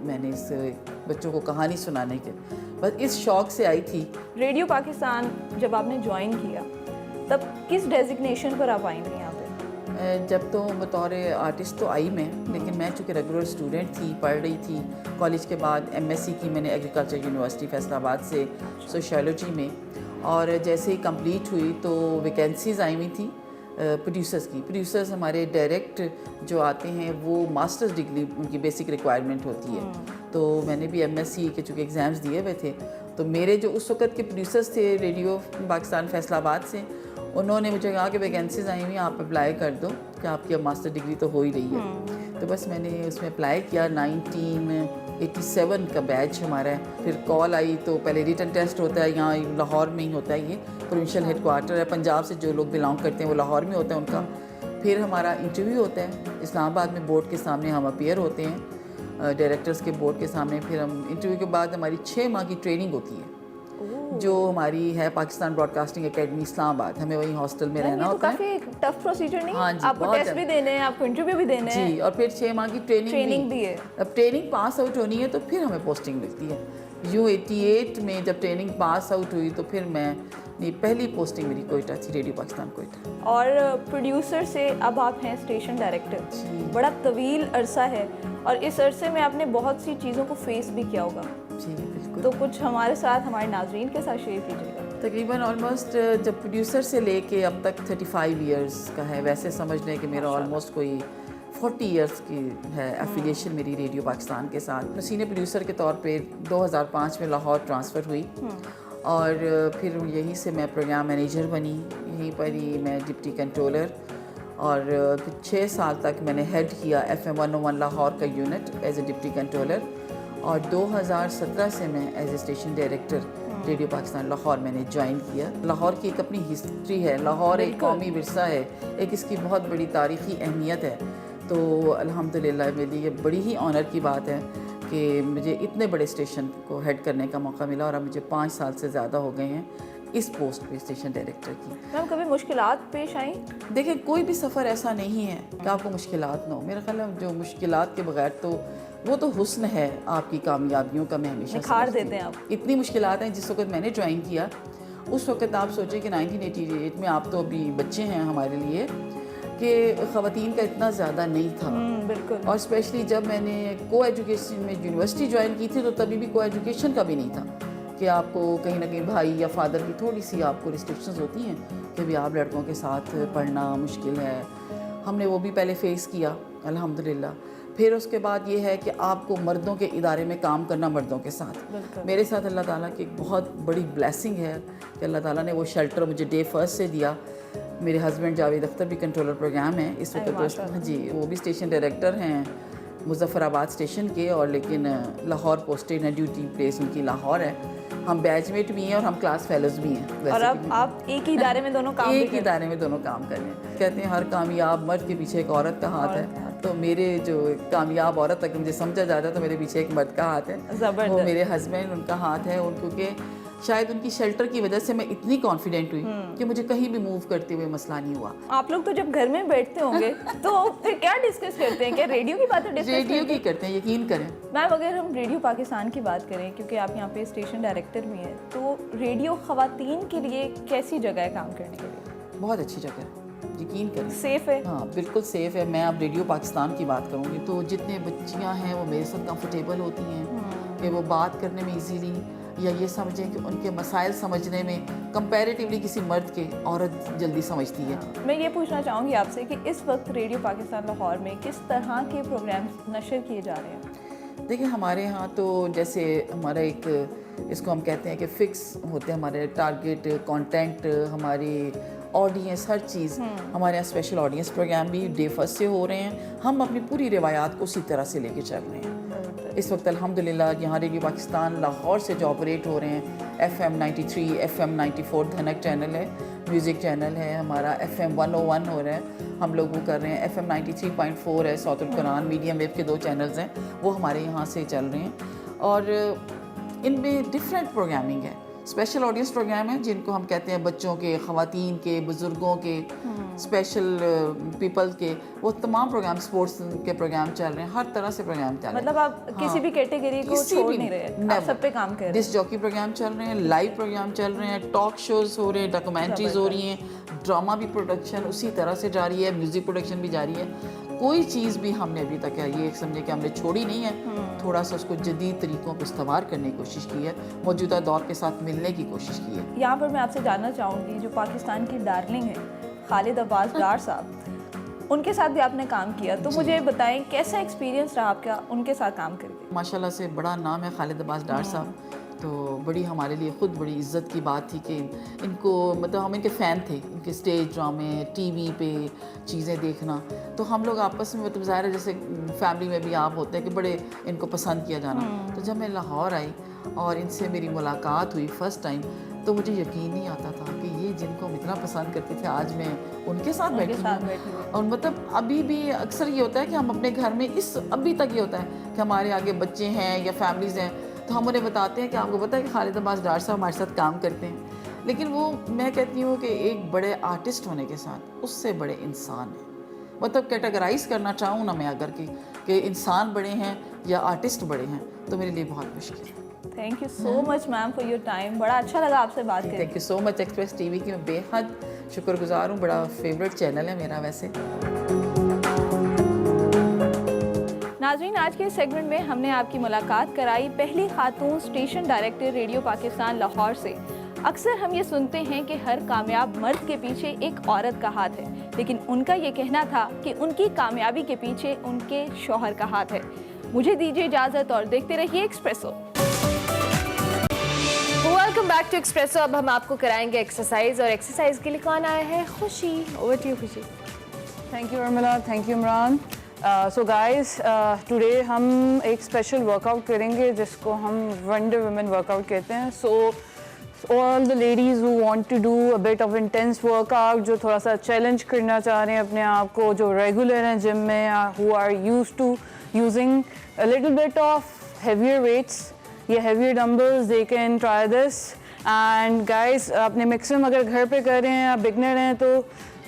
Speaker 11: मैंने इस बच्चों को कहानी सुनाने के बस इस शौक़ से आई थी।
Speaker 10: रेडियो पाकिस्तान जब आपने ज्वाइन किया तब किस डेजिग्नेशन पर आप आई थी यहाँ पे?
Speaker 11: जब तो बतौर आर्टिस्ट तो आई मैं, लेकिन मैं चूँकि रेगुलर स्टूडेंट थी, पढ़ रही थी। कॉलेज के बाद एमएससी की मैंने एग्रीकल्चर यूनिवर्सिटी फैसलाबाद से सोशियोलॉजी में, और जैसे ही कंप्लीट हुई तो वैकेंसीज आई हुई थी प्रोड्यूसर्स की। प्रोड्यूसर्स हमारे डायरेक्ट जो आते हैं वो मास्टर्स डिग्री उनकी बेसिक रिक्वायरमेंट होती है। तो मैंने भी एमएससी के चूँकि एग्ज़ाम्स दिए हुए थे, तो मेरे जो उस वक़्त के प्रोड्यूसर्स थे रेडियो पाकिस्तान फैसलाबाद से, उन्होंने मुझे कहा कि वैकेंसीज आई हुई, आप अप्लाई कर दो कि आपकी अब मास्टर डिग्री तो हो ही रही है। तो बस मैंने उसमें अप्लाई किया। 1987 का बैच हमारा है। फिर कॉल आई तो पहले रिटन टेस्ट होता है, यहाँ लाहौर में ही होता है, ये प्रोविंशियल हेडक्वार्टर है। पंजाब से जो लोग बिलोंग करते हैं वो लाहौर में होता है उनका। फिर हमारा इंटरव्यू होता है इस्लामाबाद में, बोर्ड के सामने हम अपीयर होते हैं, डायरेक्टर्स के बोर्ड के सामने। फिर हम इंटरव्यू के बाद हमारी 6 माह की ट्रेनिंग होती है जो हमारी है पाकिस्तान ब्रॉडकास्टिंग एकेडमी इस्लामाबाद। हमें वहीं हॉस्टल में रहना होता है।
Speaker 10: काफी टफ प्रोसीजर नहीं?
Speaker 11: हाँ जी,
Speaker 10: आपको टेस्ट भी देने हैं, आपको इंटरव्यू भी देने हैं
Speaker 11: जी, और फिर 6 माह की ट्रेनिंग
Speaker 10: भी है।
Speaker 11: अब ट्रेनिंग पास आउट होनी है तो फिर हमें पोस्टिंग मिलती है। यूँ 88 में जब ट्रेनिंग पास आउट हुई तो फिर पहली पोस्टिंग मेरी कोयटा थी, रेडियो पाकिस्तान कोयटा।
Speaker 10: और प्रोड्यूसर से अब आप हैं स्टेशन डायरेक्टर। बड़ा तवील अरसा है और इस अरसे में आपने बहुत सी चीज़ों को फेस भी किया होगा।
Speaker 11: जी बिल्कुल।
Speaker 10: तो कुछ हमारे साथ, हमारे नाजरीन के साथ शेयर कीजिएगा।
Speaker 11: तकरीबन ऑलमोस्ट जब प्रोड्यूसर से लेके अब तक 35 इयर्स का है। वैसे समझ लें कि मेरा ऑलमोस्ट कोई 40 इयर्स की है एफिलिएशन मेरी रेडियो पाकिस्तान के साथ। मैं सीनियर प्रोड्यूसर के तौर पे 2005 में लाहौर ट्रांसफ़र हुई और फिर यहीं से मैं प्रोग्राम मैनेजर बनी। यहीं पर ही मैं डिप्टी कंट्रोलर, और फिर 6 साल तक मैंने हेड किया FM 101 लाहौर का unit as a deputy controller. और 2017 से मैं as a station director radio Pakistan Lahore मैंने ज्वाइन किया। लाहौर की एक अपनी हिस्ट्री है, लाहौर एक कौमी विरसा है, एक इसकी बहुत बड़ी तारीख़ी अहमियत है। तो अल्हम्दुलिल्लाह मेरे लिए बड़ी ही ऑनर की बात है कि मुझे इतने बड़े स्टेशन को हेड करने का मौका मिला, और अब मुझे 5 साल से ज़्यादा हो गए हैं इस पोस्ट पे स्टेशन डायरेक्टर की।
Speaker 10: मैम, कभी मुश्किलात पेश आई?
Speaker 11: देखिए, कोई भी सफ़र ऐसा नहीं है कि आपको मुश्किलात ना हो। मेरा ख्याल है जो मुश्किलात के बगैर तो वो तो हुस्न है आपकी कामयाबियों का। मैं हमेशा
Speaker 10: निखार देते हैं आप।
Speaker 11: इतनी मुश्किलात हैं। जिस वक्त मैंने ज्वाइन किया उस वक्त आप सोचें कि 1988 में, आप तो अभी बच्चे हैं हमारे लिए, कि ख़वातीन का इतना ज़्यादा नहीं था।
Speaker 10: बिल्कुल।
Speaker 11: और स्पेशली जब मैंने को एजुकेशन में यूनिवर्सिटी ज्वाइन की थी तो तभी भी को एजुकेशन का भी नहीं था کہ آپ کو کہیں نہ کہیں بھائی یا فادر کی تھوڑی سی آپ کو ریسٹرکشنز ہوتی ہیں کہ بھی آپ لڑکوں کے ساتھ پڑھنا مشکل ہے. ہم نے وہ بھی پہلے فیس کیا الحمدللہ. پھر اس کے بعد یہ ہے کہ آپ کو مردوں کے ادارے میں کام کرنا مردوں کے ساتھ. میرے ساتھ اللہ تعالیٰ کی ایک بہت بڑی بلیسنگ ہے کہ اللہ تعالیٰ نے وہ شیلٹر مجھے ڈے فرسٹ سے دیا. میرے ہسبینڈ جاوید اختر بھی کنٹرولر پروگرام ہیں اس وقت. جی وہ بھی اسٹیشن ڈائریکٹر ہیں مظفر آباد اسٹیشن کے, اور لیکن لاہور پوسٹڈ ہیں, ڈیوٹی پلیس ان کی لاہور ہے. ہم بیچ میٹ بھی ہیں اور ہم کلاس فیلوز بھی ہیں.
Speaker 10: اور اب آپ ایک ہی ادارے میں دونوں کام
Speaker 11: ایک ہی ادارے میں دونوں کام کر رہے ہیں. کہتے ہیں ہر کامیاب مرد کے پیچھے ایک عورت کا ہاتھ ہے, تو میرے جو کامیاب عورت تک مجھے سمجھا جاتا ہے تو میرے پیچھے ایک مرد کا ہاتھ ہے. وہ میرے ہسبینڈ, ان کا ہاتھ ہے. کیونکہ شاید ان کی شیلٹر کی وجہ سے میں اتنی کانفیڈنٹ ہوئی کہ مجھے کہیں بھی موو کرتے ہوئے مسئلہ نہیں ہوا.
Speaker 10: آپ لوگ تو جب گھر میں بیٹھتے ہوں گے تو پھر کیا ڈسکس کرتے ہیں؟ کیا ریڈیو کی باتیں ڈسکس کرتے ہیں؟
Speaker 11: ریڈیو کی کرتے ہیں, یقین کریں.
Speaker 10: میم اگر ہم ریڈیو پاکستان کی بات کریں, کیونکہ آپ یہاں پہ اسٹیشن ڈائریکٹر بھی ہیں, تو ریڈیو خواتین کے لیے کیسی جگہ ہے کام کرنے کے لیے؟
Speaker 11: بہت اچھی جگہ ہے, یقین کریں.
Speaker 10: سیف ہے؟
Speaker 11: ہاں بالکل سیف ہے. میں اب ریڈیو پاکستان کی بات کروں گی تو جتنے بچیاں ہیں وہ میرے ساتھ کمفرٹیبل ہوتی ہیں کہ وہ بات کرنے میں ایزیلی, یا یہ سمجھیں کہ ان کے مسائل سمجھنے میں کمپیریٹیولی کسی مرد کے عورت جلدی سمجھتی ہے.
Speaker 10: میں یہ پوچھنا چاہوں گی آپ سے کہ اس وقت ریڈیو پاکستان لاہور میں کس طرح کے پروگرامز نشر کیے جا رہے ہیں؟
Speaker 11: دیکھیں ہمارے ہاں تو جیسے ہمارا ایک اس کو ہم کہتے ہیں کہ فکس ہوتے ہیں ہمارے ٹارگیٹ کانٹینٹ, ہماری آڈینس, ہر چیز. ہمارے یہاں اسپیشل آڈینس پروگرام بھی ڈے فرسٹ سے ہو رہے ہیں. ہم اپنی پوری روایات کو اسی طرح سے لے کے چل رہے ہیں. اس وقت الحمدللہ یہاں ریڈیو پاکستان لاہور سے جو آپریٹ ہو رہے ہیں, FM 93, FM 94 دھنک چینل ہے, میوزک چینل ہے ہمارا, FM 101 ہو رہا ہے, ہم لوگ وہ کر رہے ہیں. FM 93.4 ہے صوت القرآن, میڈیم ویو کے 2 چینلز ہیں, وہ ہمارے یہاں سے چل رہے ہیں. اور ان میں ڈفرینٹ پروگرامنگ ہے. اسپیشل آڈینس پروگرام ہیں جن کو ہم کہتے ہیں بچوں کے, خواتین کے, بزرگوں کے, اسپیشل پیپل کے, وہ تمام پروگرام, سپورٹس کے پروگرام چل رہے ہیں. ہر طرح سے پروگرام چل رہے ہیں.
Speaker 10: مطلب آپ کسی بھی کیٹیگری کو چھوڑ نہیں رہے, آپ سب پہ کام کر رہے ہیں.
Speaker 11: ڈسک جاکی پروگرام چل رہے ہیں, لائیو پروگرام چل رہے ہیں, ٹاک شوز ہو رہے ہیں, ڈاکومنٹریز ہو رہی ہیں, ڈرامہ بھی پروڈکشن اسی طرح سے جاری ہے, میوزک پروڈکشن بھی جاری ہے. کوئی چیز بھی ہم نے ابھی تک یہ سمجھے کہ ہم نے چھوڑی نہیں ہے. تھوڑا سا اس کو جدید طریقوں کو استوار کرنے کی کوشش کی ہے, موجودہ دور کے ساتھ ملنے کی کوشش کی ہے.
Speaker 10: یہاں پر میں آپ سے جاننا چاہوں گی, جو پاکستان کی ڈارلنگ ہے خالد عباس ڈار صاحب, ان کے ساتھ بھی آپ نے کام کیا, تو مجھے بتائیں کیسا ایکسپیرینس رہا آپ کا ان کے ساتھ کام کر کے؟
Speaker 11: ماشاءاللہ سے بڑا نام ہے خالد عباس ڈار صاحب, تو بڑی ہمارے لیے خود بڑی عزت کی بات تھی کہ ان کو, مطلب ہم ان کے فین تھے, ان کے اسٹیج ڈرامے, ٹی وی پہ چیزیں دیکھنا, تو ہم لوگ آپس میں, مطلب ظاہر ہے جیسے فیملی میں بھی آپ ہوتے ہیں کہ بڑے ان کو پسند کیا جانا. تو جب میں لاہور آئی اور ان سے میری ملاقات ہوئی فرسٹ ٹائم, تو مجھے یقین نہیں آتا تھا کہ یہ جن کو ہم اتنا پسند کرتے تھے آج میں ان کے ساتھ بیٹھی ہوں. اور مطلب ابھی بھی اکثر یہ ہوتا ہے کہ ہم اپنے گھر میں, ابھی تک یہ ہوتا ہے کہ ہمارے آگے بچے ہیں یا فیملیز ہیں, تو ہم انہیں بتاتے ہیں کہ آپ کو پتہ ہے کہ خالد عباس ڈار صاحب ہمارے ساتھ کام کرتے ہیں. لیکن وہ, میں کہتی ہوں کہ ایک بڑے آرٹسٹ ہونے کے ساتھ اس سے بڑے انسان ہیں. مطلب کیٹیگرائز کرنا چاہوں نا میں اگر کہ انسان بڑے ہیں یا آرٹسٹ بڑے ہیں, تو میرے لیے بہت مشکل ہے.
Speaker 10: Thank you so much ma'am for your time, بڑا اچھا لگا آپ سے بات کریں.
Speaker 11: Thank you so much express T V کی, میں بے حد شکر گزار ہوں, بڑا فیوریٹ چینل ہے میرا ویسے.
Speaker 10: ناظرین, آج کے سیگمنٹ میں ہم نے آپ کی ملاقات کرائی پہلی خاتون station director radio Pakistan Lahore سے. اکثر ہم یہ سنتے ہیں کہ ہر کامیاب مرد کے پیچھے ایک عورت کا ہاتھ ہے, لیکن ان کا یہ کہنا تھا کہ ان کی کامیابی کے پیچھے ان کے شوہر کا ہاتھ ہے. مجھے دیجیے اجازت اور دیکھتے رہیے Expresso.
Speaker 1: Welcome back to Expresso. اب ہم آپ کو کرائیں گے ایکسرسائز, اور ایکسرسائز کے لیے کون آیا ہے؟ خوشی. اوور ٹو یو خوشی.
Speaker 12: Thank you Urmila, thank you Imran. So guys, today ہم ایک اسپیشل ورک آؤٹ کریں گے جس کو ہم ونڈر ویمن ورک آؤٹ کہتے ہیں. سو all the ladies who want to do a bit of intense workout, جو تھوڑا سا چیلنج کرنا چاہ رہے ہیں اپنے آپ کو, جو ریگولر ہیں جم میں, who are used to using a little bit of heavier weights, یہ heavier dumbbells, they can try this. And guys, اپنے میکسیمم اگر گھر پہ کر رہے ہیں, آپ بگنر ہیں تو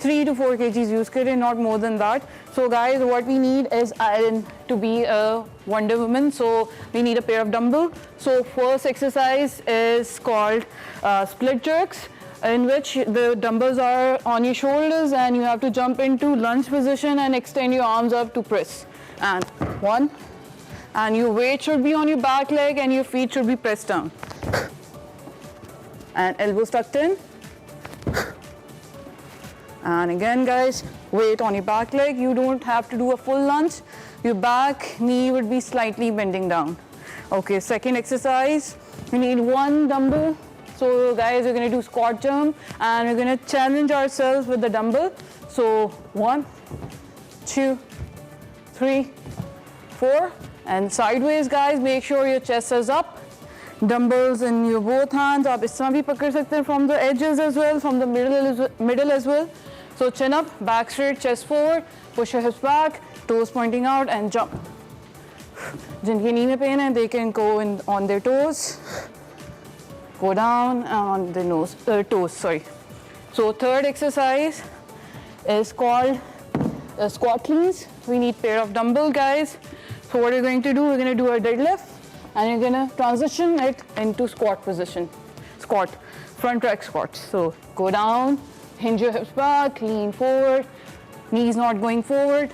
Speaker 12: 3 to 4 kgs use کریں, not more than that. So guys, what we need is iron to be a Wonder Woman. So we need a pair of dumbbells. So first exercise is called split jerks, in which the dumbbells are on your shoulders and you have to jump into lunge position and extend your arms up to press. And 1, and your weight should be on your back leg and your feet should be pressed down. and elbows tucked in. And again, guys, weight on your back leg. You don't have to do a full lunge. Your back knee would be slightly bending down. Okay, second exercise, we need one dumbbell. So guys, we're gonna do squat jump and we're gonna challenge ourselves with the dumbbell. So 1, 2, 3, 4, and sideways, guys, make sure your chest is up. Dumbbells in your both hands. आप इस तरह भी पकड़ सकते हैं from the edges as well, from the middle as well. So chin up, back straight, chest forward, push your hips back, toes pointing out, and jump. जिनकी नी में pain है, they can go in on their toes, go down on their toes. Sorry. So third exercise is called squat cleans. We need pair of dumbbell, guys. So what you're going to do, we're going to do a deadlift, and you're going to transition it into squat position. Squat, front rack squat. So go down, hinge your hips back, lean forward, knees not going forward.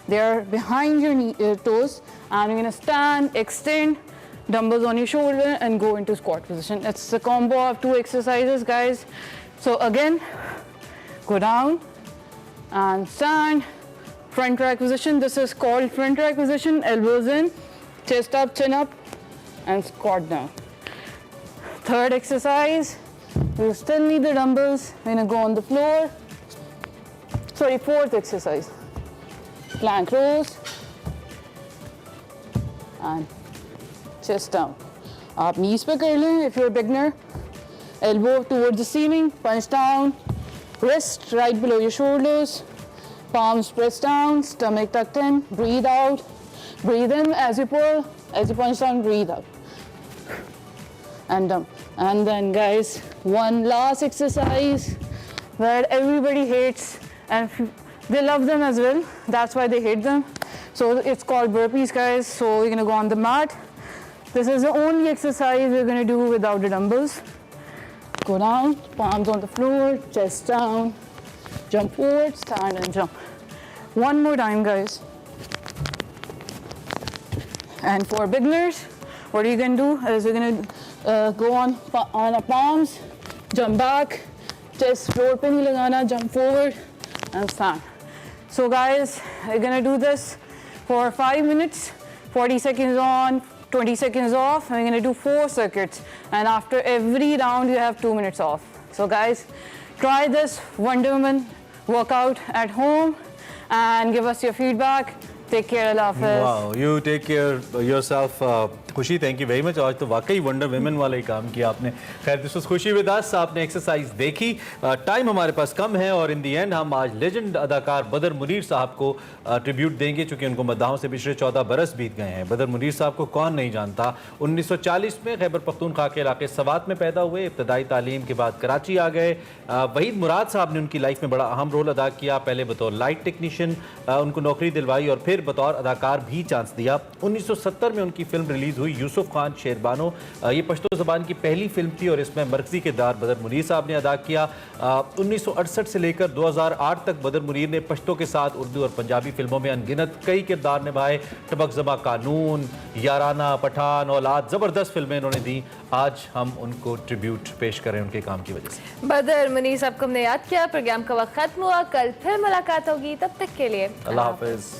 Speaker 12: They're behind your toes, and you're going to stand, extend, dumbbells on your shoulder, and go into squat position. It's a combo of 2 exercises, guys. So again, go down and stand, front rack position. This is called front rack position. Elbows in, chest up, chin up, and squat down. Third exercise, you still need the dumbbells. We're gonna go on the floor. Sorry, fourth exercise, plank rows and chest down. आप knees पे कर लें if you're a beginner. Elbow towards the ceiling, punch down, wrist right below your shoulders, palms pressed down, stomach tucked in, breathe out, breathe in as you pull, as you punch down, breathe out. And down. And then, guys, one last exercise that everybody hates, and they love them as well. That's why they hate them. So it's called burpees, guys. So you're gonna go on the mat. This is the only exercise we're gonna do without the dumbbells. Go down, palms on the floor, chest down, jump forward, stand and jump. One more time, guys. And for beginners, what you're gonna do is you're gonna go on our palms, jump back, chest floor pe nahi lagana, jump forward and stand. So guys, we're gonna do this for 5 minutes, 40 seconds on, 20 seconds off, and we're gonna do 4 circuits. And after every round, you have 2 minutes off. So guys, try this Wonder Woman workout at home and give us your feedback. Take care, Allah Hafiz.
Speaker 2: Wow, you take care yourself. खुशी, thank you very much. आज तो वाकई wonder women वाला ही काम किया आपने. खैर, this was खुशी विद अस. आपने एक्सरसाइज देखी. टाइम हमारे पास कम है और इन दी एंड हम आज लेजेंड अदाकार बदर मुनीर साहब को ट्रिब्यूट देंगे, चूँकि उनको मद्दाहों से पिछले 14 बरस बीत गए हैं. बदर मुनीर साहब को कौन नहीं जानता. 1940 में खैबर पख्तूनख्वा के इलाके सवात में पैदा हुए. इब्तदाई तालीम के बाद कराची आ गए. वहीद मुराद साहब ने उनकी लाइफ में बड़ा अहम रोल अदा किया. पहले बतौर लाइट टेक्नीशियन उनको नौकरी दिलवाई और फिर बतौर अदाकार भी चांस दिया. 1970 में उनकी फिल्म रिलीज़ हुई यूसुफ खान शेरबानो. ये पश्तो ज़बान की पहली फिल्म थी और इसमें मरकज़ी किरदार बदर मुनीर साहब ने अदा किया. 1968 से लेकर 2008 तक बदर मुनीर ने पश्तो के साथ उर्दू और पंजाबी फिल्मों में अनगिनत कई किरदार निभाए. टबक ज़मा कानून, याराना, पठान, औलाद, ज़बरदस्त फिल्में इन्होंने दी. आज हम उनको ट्रिब्यूट पेश करें उनके काम की वजह से.
Speaker 1: बदर मुनीर साहब को हमने याद किया. प्रोग्राम का वक्त खत्म हुआ. कल फिर मुलाकात होगी. तब तक के लिए
Speaker 2: अल्लाह हाफिज़.